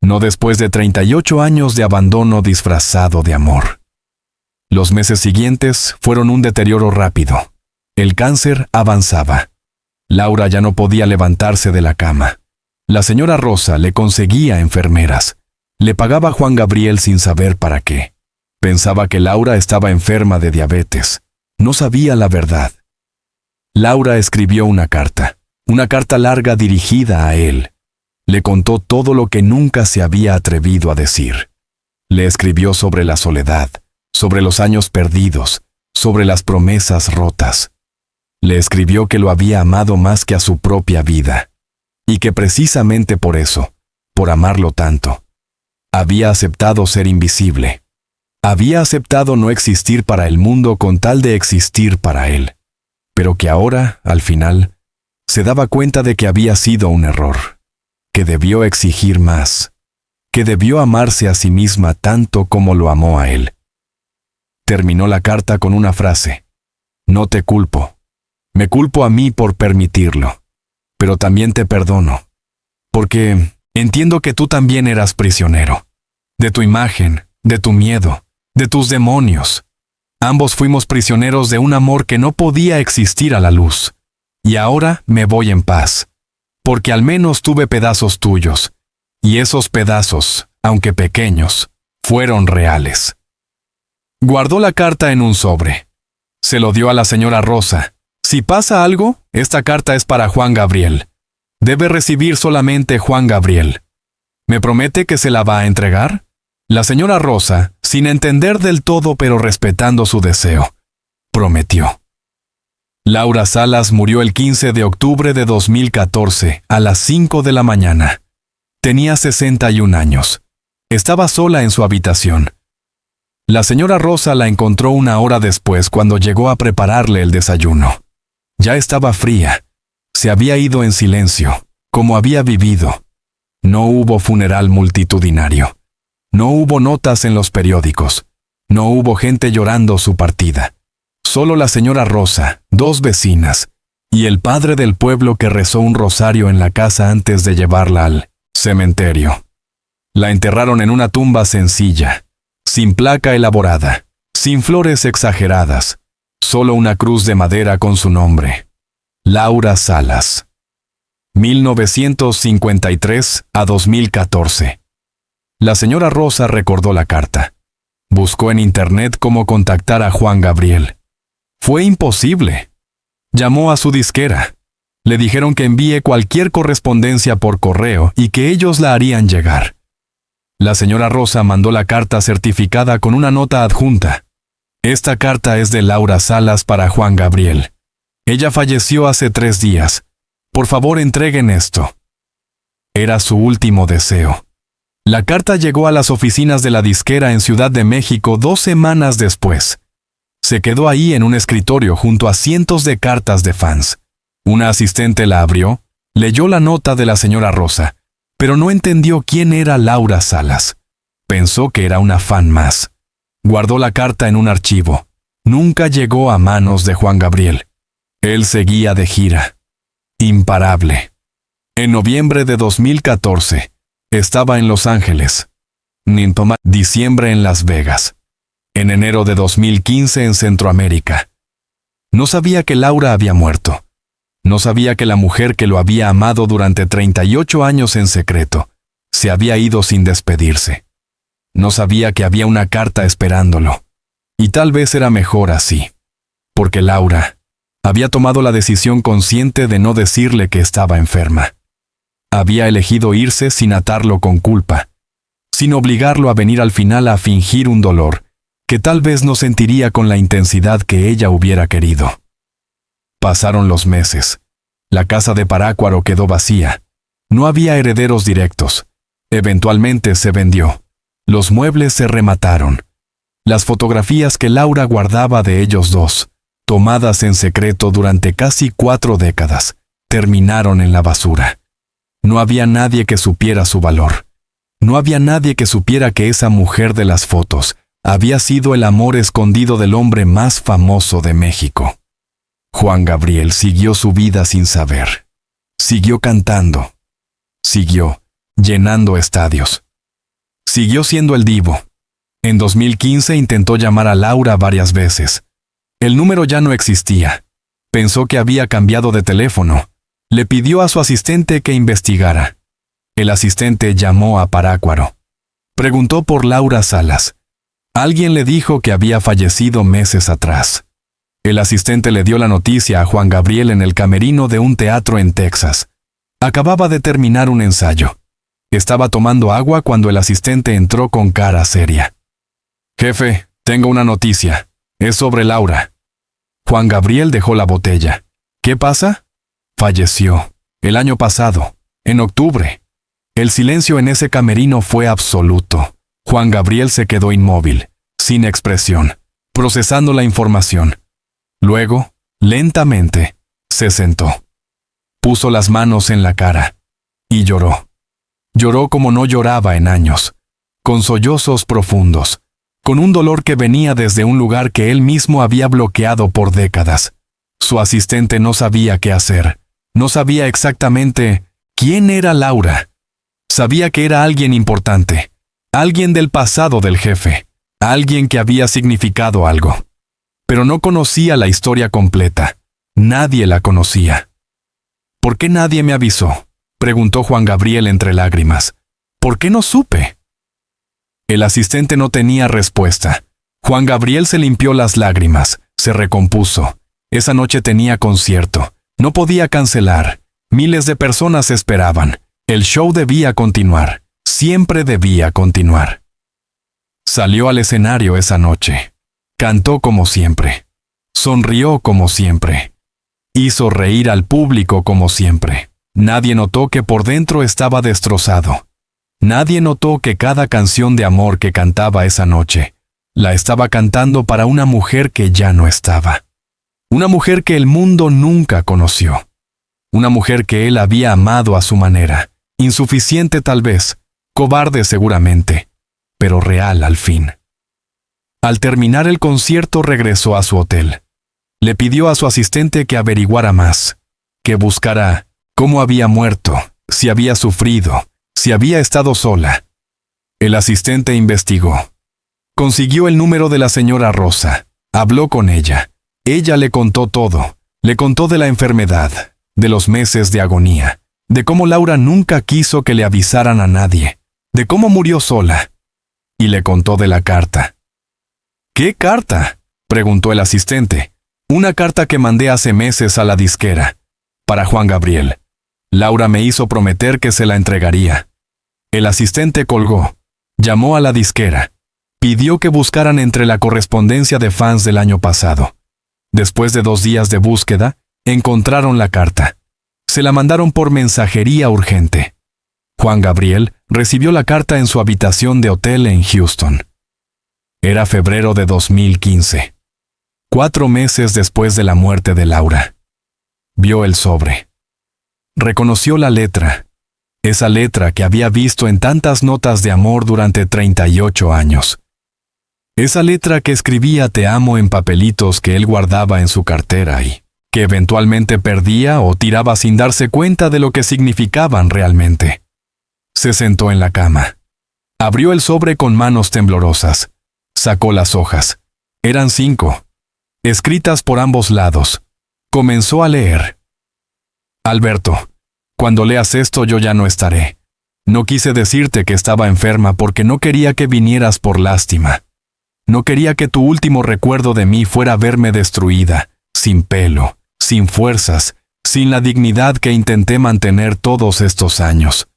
No después de 38 años de abandono disfrazado de amor. Los meses siguientes fueron un deterioro rápido. El cáncer avanzaba. Laura ya no podía levantarse de la cama. La señora Rosa le conseguía enfermeras. Le pagaba a Juan Gabriel sin saber para qué. Pensaba que Laura estaba enferma de diabetes. No sabía la verdad. Laura escribió una carta larga dirigida a él. Le contó todo lo que nunca se había atrevido a decir. Le escribió sobre la soledad, sobre los años perdidos, sobre las promesas rotas. Le escribió que lo había amado más que a su propia vida, y que precisamente por eso, por amarlo tanto, había aceptado ser invisible. Había aceptado no existir para el mundo con tal de existir para él, pero que ahora, al final, se daba cuenta de que había sido un error, que debió exigir más, que debió amarse a sí misma tanto como lo amó a él. Terminó la carta con una frase: no te culpo. Me culpo a mí por permitirlo, pero también te perdono, porque entiendo que tú también eras prisionero, de tu imagen, de tu miedo, de tus demonios. Ambos fuimos prisioneros de un amor que no podía existir a la luz. Y ahora me voy en paz, porque al menos tuve pedazos tuyos, y esos pedazos, aunque pequeños, fueron reales. Guardó la carta en un sobre. Se lo dio a la señora Rosa. Si pasa algo, esta carta es para Juan Gabriel. Debe recibir solamente Juan Gabriel. ¿Me promete que se la va a entregar? La señora Rosa, sin entender del todo pero respetando su deseo, prometió. Laura Salas murió el 15 de octubre de 2014 a las 5 de la mañana. Tenía 61 años. Estaba sola en su habitación. La señora Rosa la encontró una hora después cuando llegó a prepararle el desayuno. Ya estaba fría. Se había ido en silencio, como había vivido. No hubo funeral multitudinario. No hubo notas en los periódicos. No hubo gente llorando su partida. Solo la señora Rosa, 2 vecinas, y el padre del pueblo que rezó un rosario en la casa antes de llevarla al cementerio. La enterraron en una tumba sencilla, sin placa elaborada, sin flores exageradas, solo una cruz de madera con su nombre. Laura Salas. 1953 a 2014. La señora Rosa recordó la carta. Buscó en internet cómo contactar a Juan Gabriel. Fue imposible. Llamó a su disquera. Le dijeron que envíe cualquier correspondencia por correo y que ellos la harían llegar. La señora Rosa mandó la carta certificada con una nota adjunta. Esta carta es de Laura Salas para Juan Gabriel. Ella falleció hace 3 días. Por favor, entreguen esto. Era su último deseo. La carta llegó a las oficinas de la disquera en Ciudad de México 2 semanas después. Se quedó ahí en un escritorio junto a cientos de cartas de fans. Una asistente la abrió, leyó la nota de la señora Rosa, pero no entendió quién era Laura Salas. Pensó que era una fan más. Guardó la carta en un archivo. Nunca llegó a manos de Juan Gabriel. Él seguía de gira. Imparable. En noviembre de 2014, estaba en Los Ángeles. Diciembre en Las Vegas. En enero de 2015 en Centroamérica. No sabía que Laura había muerto. No sabía que la mujer que lo había amado durante 38 años en secreto, se había ido sin despedirse. No sabía que había una carta esperándolo. Y tal vez era mejor así. Porque Laura había tomado la decisión consciente de no decirle que estaba enferma. Había elegido irse sin atarlo con culpa, sin obligarlo a venir al final a fingir un dolor que tal vez no sentiría con la intensidad que ella hubiera querido. Pasaron los meses. La casa de Parácuaro quedó vacía. No había herederos directos. Eventualmente se vendió. Los muebles se remataron. Las fotografías que Laura guardaba de ellos dos, tomadas en secreto durante casi 4 décadas, terminaron en la basura. No había nadie que supiera su valor. No había nadie que supiera que esa mujer de las fotos había sido el amor escondido del hombre más famoso de México. Juan Gabriel siguió su vida sin saber. Siguió cantando. Siguió llenando estadios. Siguió siendo el divo. En 2015 intentó llamar a Laura varias veces. El número ya no existía. Pensó que había cambiado de teléfono. Le pidió a su asistente que investigara. El asistente llamó a Parácuaro. Preguntó por Laura Salas. Alguien le dijo que había fallecido meses atrás. El asistente le dio la noticia a Juan Gabriel en el camerino de un teatro en Texas. Acababa de terminar un ensayo. Estaba tomando agua cuando el asistente entró con cara seria. «Jefe, tengo una noticia. Es sobre Laura». Juan Gabriel dejó la botella. «¿Qué pasa?» «Falleció. El año pasado. En octubre». El silencio en ese camerino fue absoluto. Juan Gabriel se quedó inmóvil, sin expresión, procesando la información. Luego, lentamente, se sentó. Puso las manos en la cara y lloró. Lloró como no lloraba en años, con sollozos profundos, con un dolor que venía desde un lugar que él mismo había bloqueado por décadas. Su asistente no sabía qué hacer, no sabía exactamente quién era Laura. Sabía que era alguien importante, alguien del pasado del jefe, alguien que había significado algo. Pero no conocía la historia completa. Nadie la conocía. ¿Por qué nadie me avisó?, preguntó Juan Gabriel entre lágrimas. ¿Por qué no supe? El asistente no tenía respuesta. Juan Gabriel se limpió las lágrimas, se recompuso. Esa noche tenía concierto. No podía cancelar. Miles de personas esperaban. El show debía continuar. Siempre debía continuar. Salió al escenario esa noche. Cantó como siempre. Sonrió como siempre. Hizo reír al público como siempre. Nadie notó que por dentro estaba destrozado. Nadie notó que cada canción de amor que cantaba esa noche, la estaba cantando para una mujer que ya no estaba. Una mujer que el mundo nunca conoció. Una mujer que él había amado a su manera. Insuficiente tal vez, cobarde seguramente, pero real al fin. Al terminar el concierto regresó a su hotel. Le pidió a su asistente que averiguara más, que buscara cómo había muerto, si había sufrido, si había estado sola. El asistente investigó. Consiguió el número de la señora Rosa. Habló con ella. Ella le contó todo. Le contó de la enfermedad, de los meses de agonía, de cómo Laura nunca quiso que le avisaran a nadie, de cómo murió sola. Y le contó de la carta. ¿Qué carta?, preguntó el asistente. Una carta que mandé hace meses a la disquera, para Juan Gabriel. Laura me hizo prometer que se la entregaría. El asistente colgó. Llamó a la disquera. Pidió que buscaran entre la correspondencia de fans del año pasado. Después de 2 días de búsqueda, encontraron la carta. Se la mandaron por mensajería urgente. Juan Gabriel recibió la carta en su habitación de hotel en Houston. Era febrero de 2015. 4 meses después de la muerte de Laura. Vio el sobre. Reconoció la letra. Esa letra que había visto en tantas notas de amor durante 38 años. Esa letra que escribía te amo en papelitos que él guardaba en su cartera y que eventualmente perdía o tiraba sin darse cuenta de lo que significaban realmente. Se sentó en la cama. Abrió el sobre con manos temblorosas. Sacó las hojas. Eran 5. Escritas por ambos lados. Comenzó a leer. Alberto, cuando leas esto yo ya no estaré. No quise decirte que estaba enferma porque no quería que vinieras por lástima. No quería que tu último recuerdo de mí fuera verme destruida, sin pelo, sin fuerzas, sin la dignidad que intenté mantener todos estos años.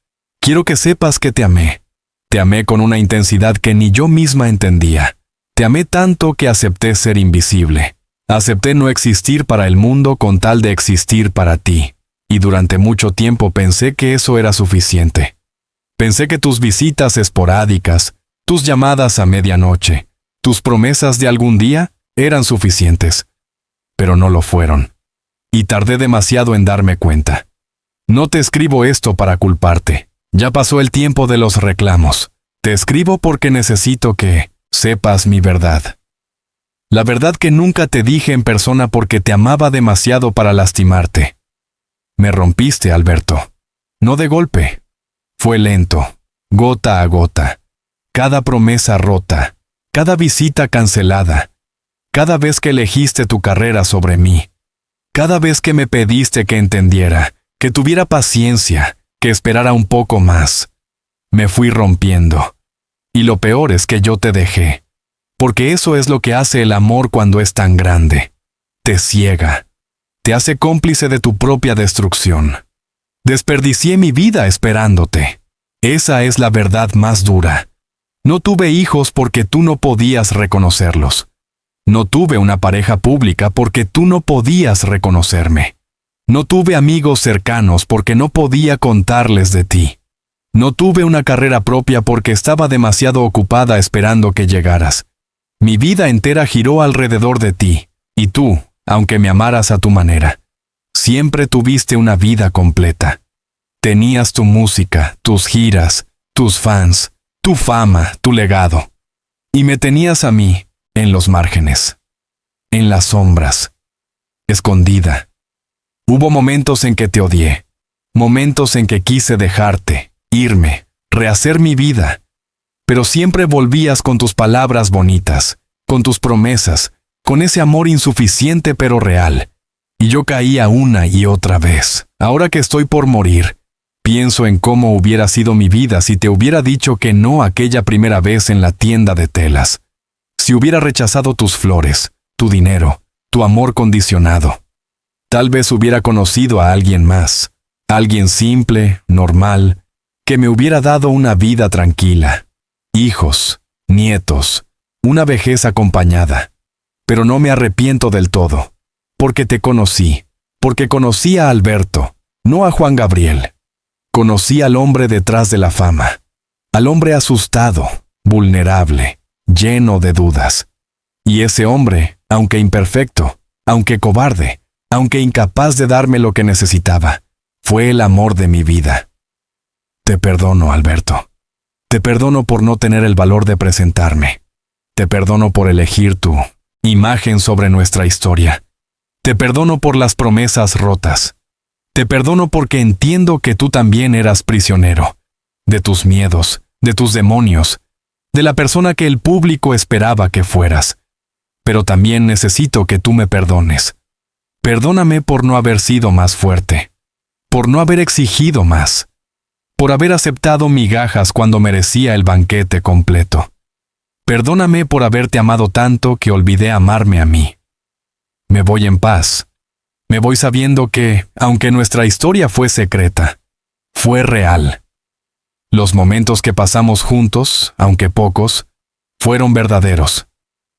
Quiero que sepas que te amé. Te amé con una intensidad que ni yo misma entendía. Te amé tanto que acepté ser invisible. Acepté no existir para el mundo con tal de existir para ti. Y durante mucho tiempo pensé que eso era suficiente. Pensé que tus visitas esporádicas, tus llamadas a medianoche, tus promesas de algún día eran suficientes. Pero no lo fueron. Y tardé demasiado en darme cuenta. No te escribo esto para culparte. Ya pasó el tiempo de los reclamos. Te escribo porque necesito que sepas mi verdad. La verdad que nunca te dije en persona porque te amaba demasiado para lastimarte. Me rompiste, Alberto. No de golpe. Fue lento, gota a gota. Cada promesa rota, cada visita cancelada, cada vez que elegiste tu carrera sobre mí, cada vez que me pediste que entendiera, que tuviera paciencia, que esperara un poco más. Me fui rompiendo. Y lo peor es que yo te dejé. Porque eso es lo que hace el amor cuando es tan grande. Te ciega. Te hace cómplice de tu propia destrucción. Desperdicié mi vida esperándote. Esa es la verdad más dura. No tuve hijos porque tú no podías reconocerlos. No tuve una pareja pública porque tú no podías reconocerme. No tuve amigos cercanos porque no podía contarles de ti. No tuve una carrera propia porque estaba demasiado ocupada esperando que llegaras. Mi vida entera giró alrededor de ti, y tú, aunque me amaras a tu manera, siempre tuviste una vida completa. Tenías tu música, tus giras, tus fans, tu fama, tu legado. Y me tenías a mí, en los márgenes, en las sombras, escondida. Hubo momentos en que te odié, momentos en que quise dejarte, irme, rehacer mi vida. Pero siempre volvías con tus palabras bonitas, con tus promesas, con ese amor insuficiente pero real. Y yo caía una y otra vez. Ahora que estoy por morir, pienso en cómo hubiera sido mi vida si te hubiera dicho que no aquella primera vez en la tienda de telas. Si hubiera rechazado tus flores, tu dinero, tu amor condicionado. Tal vez hubiera conocido a alguien más, alguien simple, normal, que me hubiera dado una vida tranquila. Hijos, nietos, una vejez acompañada. Pero no me arrepiento del todo, porque te conocí, porque conocí a Alberto, no a Juan Gabriel. Conocí al hombre detrás de la fama, al hombre asustado, vulnerable, lleno de dudas. Y ese hombre, aunque imperfecto, aunque cobarde, aunque incapaz de darme lo que necesitaba, fue el amor de mi vida. Te perdono, Alberto. Te perdono por no tener el valor de presentarme. Te perdono por elegir tu imagen sobre nuestra historia. Te perdono por las promesas rotas. Te perdono porque entiendo que tú también eras prisionero. De tus miedos, de tus demonios, de la persona que el público esperaba que fueras. Pero también necesito que tú me perdones. Perdóname por no haber sido más fuerte. Por no haber exigido más. Por haber aceptado migajas cuando merecía el banquete completo. Perdóname por haberte amado tanto que olvidé amarme a mí. Me voy en paz. Me voy sabiendo que, aunque nuestra historia fue secreta, fue real. Los momentos que pasamos juntos, aunque pocos, fueron verdaderos.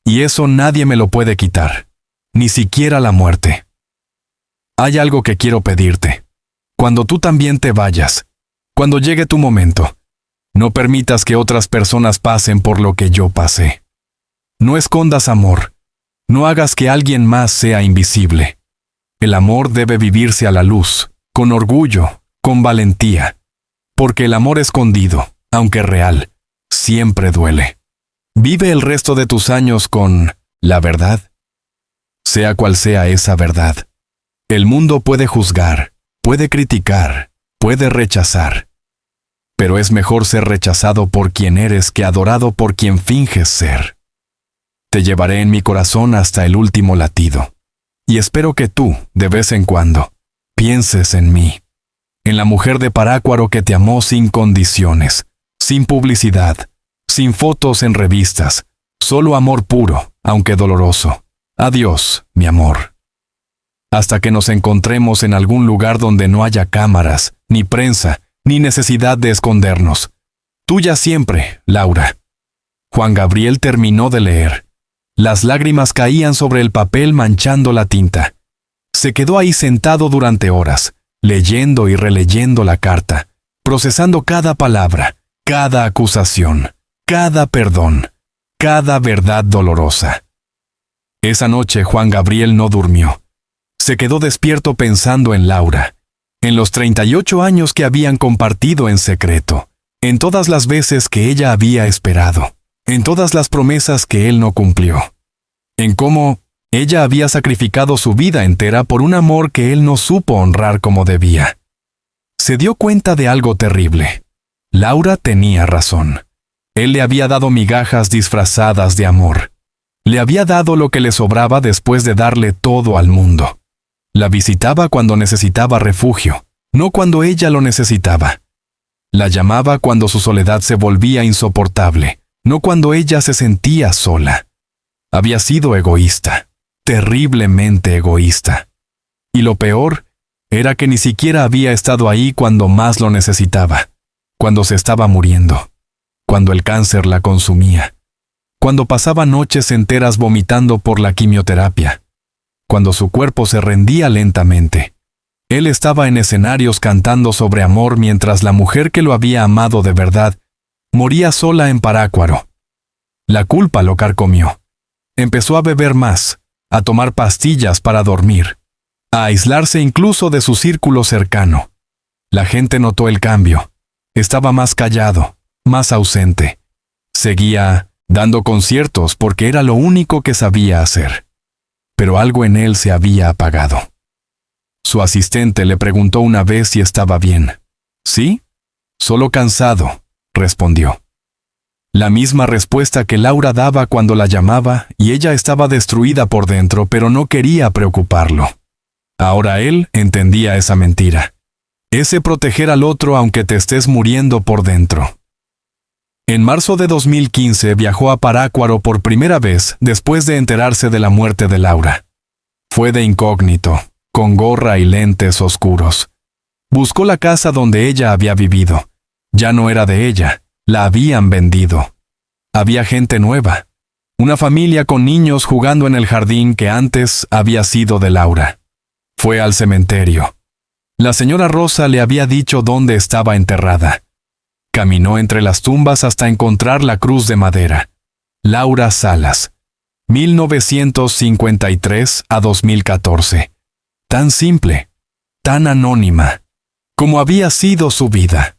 Y eso nadie me lo puede quitar, ni siquiera la muerte. Hay algo que quiero pedirte. Cuando tú también te vayas, cuando llegue tu momento, no permitas que otras personas pasen por lo que yo pasé. No escondas amor. No hagas que alguien más sea invisible. El amor debe vivirse a la luz, con orgullo, con valentía. Porque el amor escondido, aunque real, siempre duele. Vive el resto de tus años con la verdad. Sea cual sea esa verdad. El mundo puede juzgar, puede criticar, puede rechazar. Pero es mejor ser rechazado por quien eres que adorado por quien finges ser. Te llevaré en mi corazón hasta el último latido. Y espero que tú, de vez en cuando, pienses en mí. En la mujer de Parácuaro que te amó sin condiciones, sin publicidad, sin fotos en revistas, solo amor puro, aunque doloroso. Adiós, mi amor. Hasta que nos encontremos en algún lugar donde no haya cámaras, ni prensa, ni necesidad de escondernos. Tuya siempre, Laura. Juan Gabriel terminó de leer. Las lágrimas caían sobre el papel manchando la tinta. Se quedó ahí sentado durante horas, leyendo y releyendo la carta, procesando cada palabra, cada acusación, cada perdón, cada verdad dolorosa. Esa noche Juan Gabriel no durmió. Se quedó despierto pensando en Laura, en los 38 años que habían compartido en secreto, en todas las veces que ella había esperado, en todas las promesas que él no cumplió, en cómo ella había sacrificado su vida entera por un amor que él no supo honrar como debía. Se dio cuenta de algo terrible. Laura tenía razón. Él le había dado migajas disfrazadas de amor. Le había dado lo que le sobraba después de darle todo al mundo. La visitaba cuando necesitaba refugio, no cuando ella lo necesitaba. La llamaba cuando su soledad se volvía insoportable, no cuando ella se sentía sola. Había sido egoísta, terriblemente egoísta. Y lo peor era que ni siquiera había estado ahí cuando más lo necesitaba, cuando se estaba muriendo, cuando el cáncer la consumía, cuando pasaba noches enteras vomitando por la quimioterapia, cuando su cuerpo se rendía lentamente. Él estaba en escenarios cantando sobre amor mientras la mujer que lo había amado de verdad moría sola en Parácuaro. La culpa lo carcomió. Empezó a beber más, a tomar pastillas para dormir, a aislarse incluso de su círculo cercano. La gente notó el cambio. Estaba más callado, más ausente. Seguía dando conciertos porque era lo único que sabía hacer. Pero algo en él se había apagado. Su asistente le preguntó una vez si estaba bien. ¿Sí? Solo cansado, respondió. La misma respuesta que Laura daba cuando la llamaba y ella estaba destruida por dentro, pero no quería preocuparlo. Ahora él entendía esa mentira. Ese proteger al otro aunque te estés muriendo por dentro. En marzo de 2015 viajó a Parácuaro por primera vez después de enterarse de la muerte de Laura. Fue de incógnito, con gorra y lentes oscuros. Buscó la casa donde ella había vivido. Ya no era de ella, la habían vendido. Había gente nueva. Una familia con niños jugando en el jardín que antes había sido de Laura. Fue al cementerio. La señora Rosa le había dicho dónde estaba enterrada. Caminó entre las tumbas hasta encontrar la cruz de madera. Laura Salas, 1953 a 2014. Tan simple, tan anónima, como había sido su vida.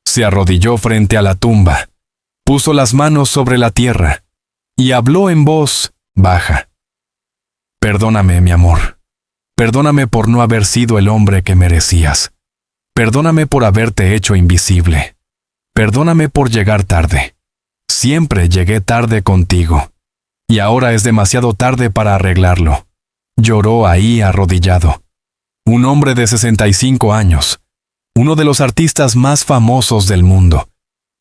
Se arrodilló frente a la tumba, puso las manos sobre la tierra y habló en voz baja. Perdóname, mi amor. Perdóname por no haber sido el hombre que merecías. Perdóname por haberte hecho invisible. Perdóname por llegar tarde. Siempre llegué tarde contigo. Y ahora es demasiado tarde para arreglarlo. Lloró ahí arrodillado. Un hombre de 65 años. Uno de los artistas más famosos del mundo.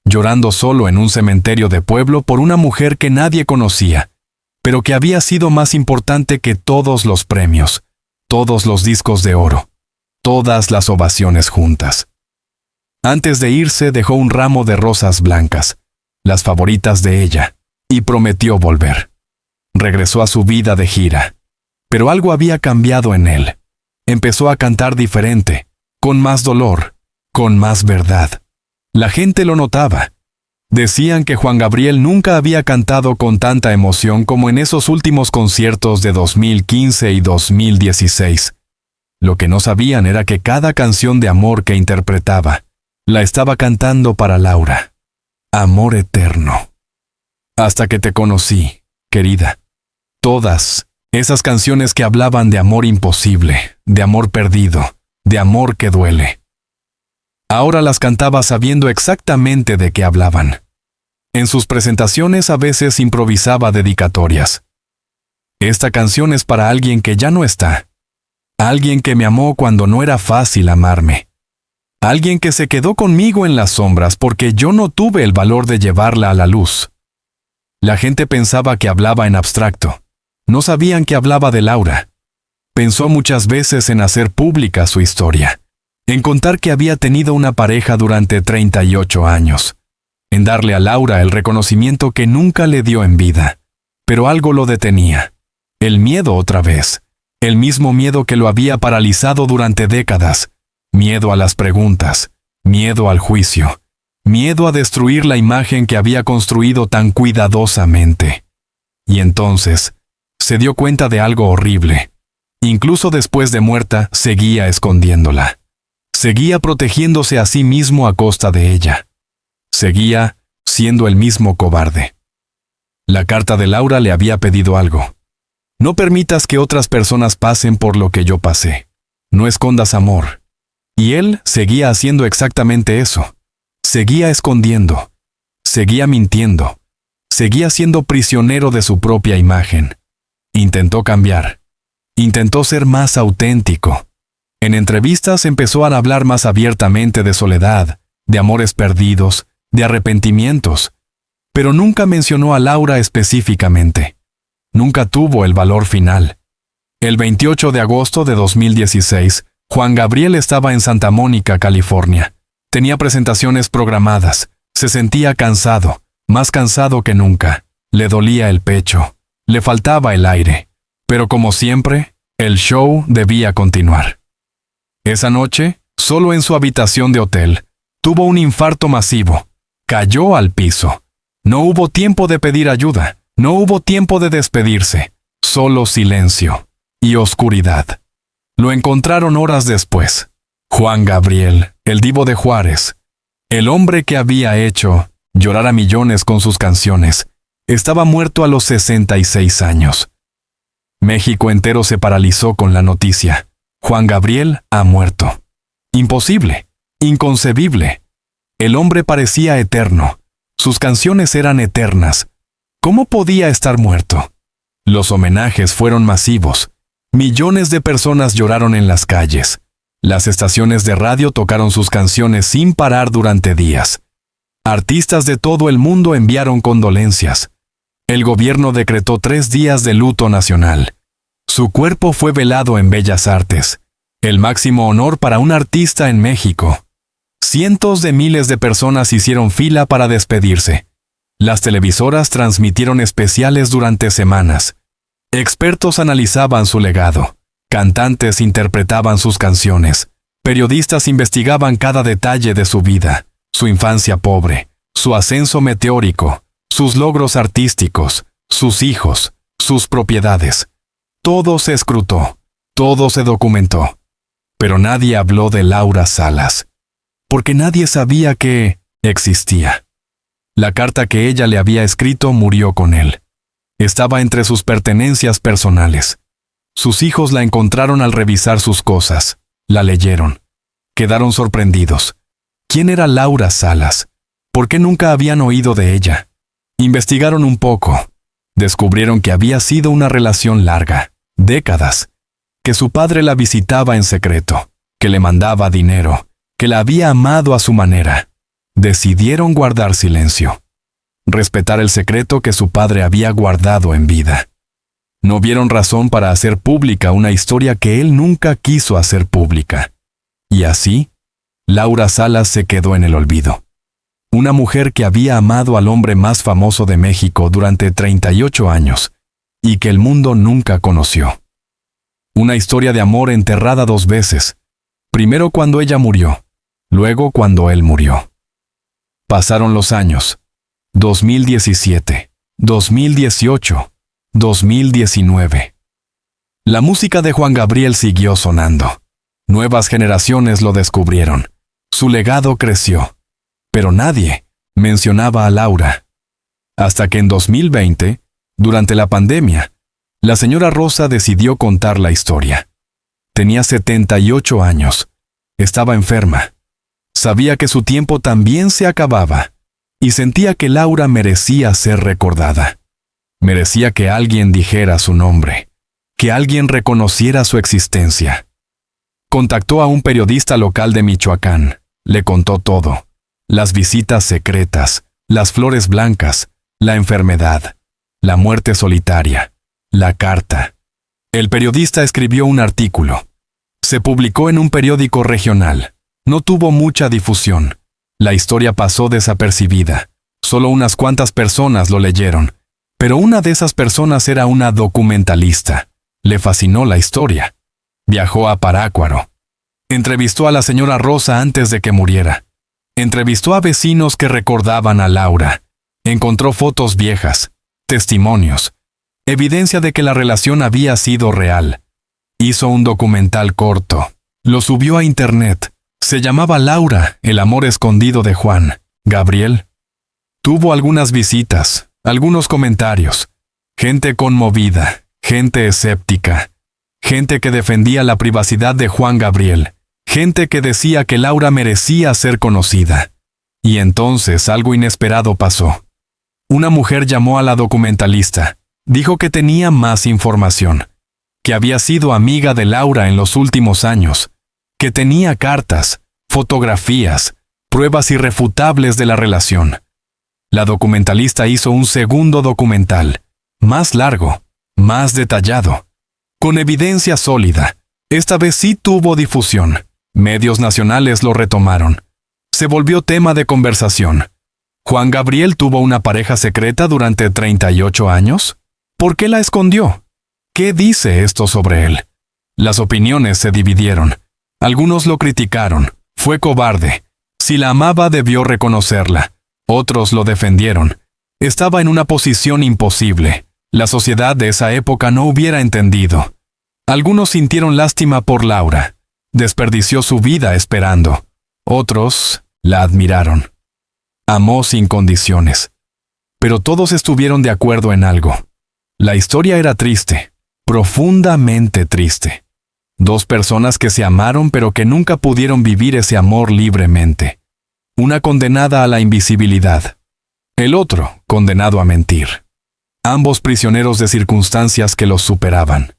Llorando solo en un cementerio de pueblo por una mujer que nadie conocía, pero que había sido más importante que todos los premios, todos los discos de oro, todas las ovaciones juntas. Antes de irse dejó un ramo de rosas blancas, las favoritas de ella, y prometió volver. Regresó a su vida de gira. Pero algo había cambiado en él. Empezó a cantar diferente, con más dolor, con más verdad. La gente lo notaba. Decían que Juan Gabriel nunca había cantado con tanta emoción como en esos últimos conciertos de 2015 y 2016. Lo que no sabían era que cada canción de amor que interpretaba la estaba cantando para Laura. Amor eterno. Hasta que te conocí, querida. Todas Esas canciones que hablaban de amor imposible, de amor perdido, de amor que duele. Ahora las cantaba sabiendo exactamente de qué hablaban. En sus presentaciones a veces improvisaba dedicatorias. Esta canción es para alguien que ya no está. Alguien que me amó cuando no era fácil amarme. Alguien que se quedó conmigo en las sombras porque yo no tuve el valor de llevarla a la luz. La gente pensaba que hablaba en abstracto. No sabían que hablaba de Laura. Pensó muchas veces en hacer pública su historia, en contar que había tenido una pareja durante 38 años, en darle a Laura el reconocimiento que nunca le dio en vida. Pero algo lo detenía. El miedo otra vez. El mismo miedo que lo había paralizado durante décadas. Miedo a las preguntas. Miedo al juicio. Miedo a destruir la imagen que había construido tan cuidadosamente. Y entonces, se dio cuenta de algo horrible. Incluso después de muerta, seguía escondiéndola. Seguía protegiéndose a sí mismo a costa de ella. Seguía siendo el mismo cobarde. La carta de Laura le había pedido algo. No permitas que otras personas pasen por lo que yo pasé. No escondas amor. Y él seguía haciendo exactamente eso. Seguía escondiendo. Seguía mintiendo. Seguía siendo prisionero de su propia imagen. Intentó cambiar. Intentó ser más auténtico. En entrevistas empezó a hablar más abiertamente de soledad, de amores perdidos, de arrepentimientos. Pero nunca mencionó a Laura específicamente. Nunca tuvo el valor final. El 28 de agosto de 2016, Juan Gabriel estaba en Santa Mónica, California. Tenía presentaciones programadas. Se sentía cansado, más cansado que nunca. Le dolía el pecho. Le faltaba el aire. Pero como siempre, el show debía continuar. Esa noche, solo en su habitación de hotel, tuvo un infarto masivo. Cayó al piso. No hubo tiempo de pedir ayuda. No hubo tiempo de despedirse, solo silencio y oscuridad. Lo encontraron horas después. Juan Gabriel, el divo de Juárez, el hombre que había hecho llorar a millones con sus canciones, estaba muerto a los 66 años. México entero se paralizó con la noticia. Juan Gabriel ha muerto. Imposible, inconcebible. El hombre parecía eterno. Sus canciones eran eternas. ¿Cómo podía estar muerto? Los homenajes fueron masivos. Millones de personas lloraron en las calles. Las estaciones de radio tocaron sus canciones sin parar durante días. Artistas de todo el mundo enviaron condolencias. El gobierno decretó 3 días de luto nacional. Su cuerpo fue velado en Bellas Artes, el máximo honor para un artista en México. Cientos de miles de personas hicieron fila para despedirse. Las televisoras transmitieron especiales durante semanas. Expertos analizaban su legado. Cantantes interpretaban sus canciones. Periodistas investigaban cada detalle de su vida, su infancia pobre, su ascenso meteórico, sus logros artísticos, sus hijos, sus propiedades. Todo se escrutó, todo se documentó. Pero nadie habló de Laura Salas, porque nadie sabía que existía. La carta que ella le había escrito murió con él. Estaba entre sus pertenencias personales. Sus hijos la encontraron al revisar sus cosas. La leyeron. Quedaron sorprendidos. ¿Quién era Laura Salas? ¿Por qué nunca habían oído de ella? Investigaron un poco. Descubrieron que había sido una relación larga, décadas. Que su padre la visitaba en secreto, que le mandaba dinero, que la había amado a su manera. Decidieron guardar silencio. Respetar el secreto que su padre había guardado en vida. No vieron razón para hacer pública una historia que él nunca quiso hacer pública. Y así, Laura Salas se quedó en el olvido. Una mujer que había amado al hombre más famoso de México durante 38 años y que el mundo nunca conoció. Una historia de amor enterrada 2 veces. Primero cuando ella murió, luego cuando él murió. Pasaron los años. 2017, 2018, 2019. La música de Juan Gabriel siguió sonando. Nuevas generaciones lo descubrieron. Su legado creció. Pero nadie mencionaba a Laura. Hasta que en 2020, durante la pandemia, La señora Rosa decidió contar la historia. Tenía 78 años. Estaba enferma. Sabía que su tiempo también se acababa y sentía que Laura merecía ser recordada. Merecía que alguien dijera su nombre, que alguien reconociera su existencia. Contactó a un periodista local de Michoacán. Le contó todo: las visitas secretas, las flores blancas, la enfermedad, la muerte solitaria, la carta. El periodista escribió un artículo. Se publicó en un periódico regional. No tuvo mucha difusión. La historia pasó desapercibida. Solo unas cuantas personas lo leyeron. Pero una de esas personas era una documentalista. Le fascinó la historia. Viajó a Parácuaro. Entrevistó a la señora Rosa antes de que muriera. Entrevistó a vecinos que recordaban a Laura. Encontró fotos viejas, testimonios, evidencia de que la relación había sido real. Hizo un documental corto. Lo subió a internet. Se llamaba Laura, el amor escondido de Juan Gabriel. Tuvo algunas visitas, algunos comentarios. Gente conmovida, gente escéptica. Gente que defendía la privacidad de Juan Gabriel. Gente que decía que Laura merecía ser conocida. Y entonces algo inesperado pasó. Una mujer llamó a la documentalista. Dijo que tenía más información. Que había sido amiga de Laura en los últimos años. Que tenía cartas, fotografías, pruebas irrefutables de la relación. La documentalista hizo un segundo documental, más largo, más detallado, con evidencia sólida. Esta vez sí tuvo difusión. Medios nacionales lo retomaron. Se volvió tema de conversación. ¿Juan Gabriel tuvo una pareja secreta durante 38 años? ¿Por qué la escondió? ¿Qué dice esto sobre él? Las opiniones se dividieron. Algunos lo criticaron. Fue cobarde. Si la amaba, debió reconocerla. Otros lo defendieron. Estaba en una posición imposible. La sociedad de esa época no hubiera entendido. Algunos sintieron lástima por Laura. Desperdició su vida esperando. Otros la admiraron. Amó sin condiciones. Pero todos estuvieron de acuerdo en algo. La historia era triste, profundamente triste. Dos personas que se amaron pero que nunca pudieron vivir ese amor libremente. Una condenada a la invisibilidad. El otro condenado a mentir. Ambos prisioneros de circunstancias que los superaban.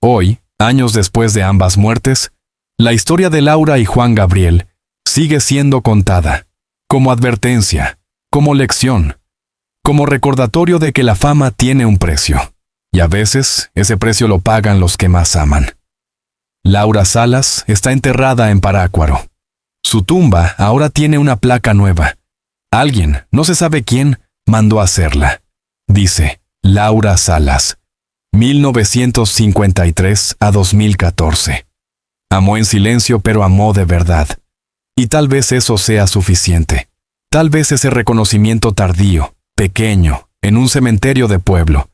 Hoy, años después de ambas muertes, la historia de Laura y Juan Gabriel sigue siendo contada, como advertencia, como lección, como recordatorio de que la fama tiene un precio, y a veces ese precio lo pagan los que más aman. Laura Salas está enterrada en Parácuaro. Su tumba ahora tiene una placa nueva. Alguien, no se sabe quién, mandó hacerla. Dice, Laura Salas, 1953 a 2014. Amó en silencio, pero amó de verdad. Y tal vez eso sea suficiente. Tal vez ese reconocimiento tardío, pequeño, en un cementerio de pueblo,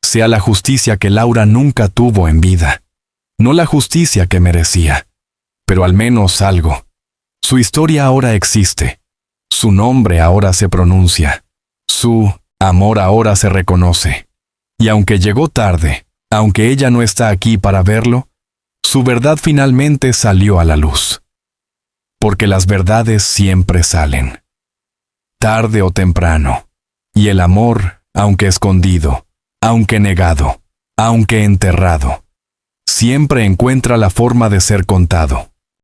sea la justicia que Laura nunca tuvo en vida. No la justicia que merecía, pero al menos algo. Su historia ahora existe. Su nombre ahora se pronuncia. Su amor ahora se reconoce. Y aunque llegó tarde, aunque ella no está aquí para verlo, su verdad finalmente salió a la luz. Porque las verdades siempre salen. Tarde o temprano. Y el amor, aunque escondido, aunque negado, aunque enterrado, siempre encuentra la forma de ser contado.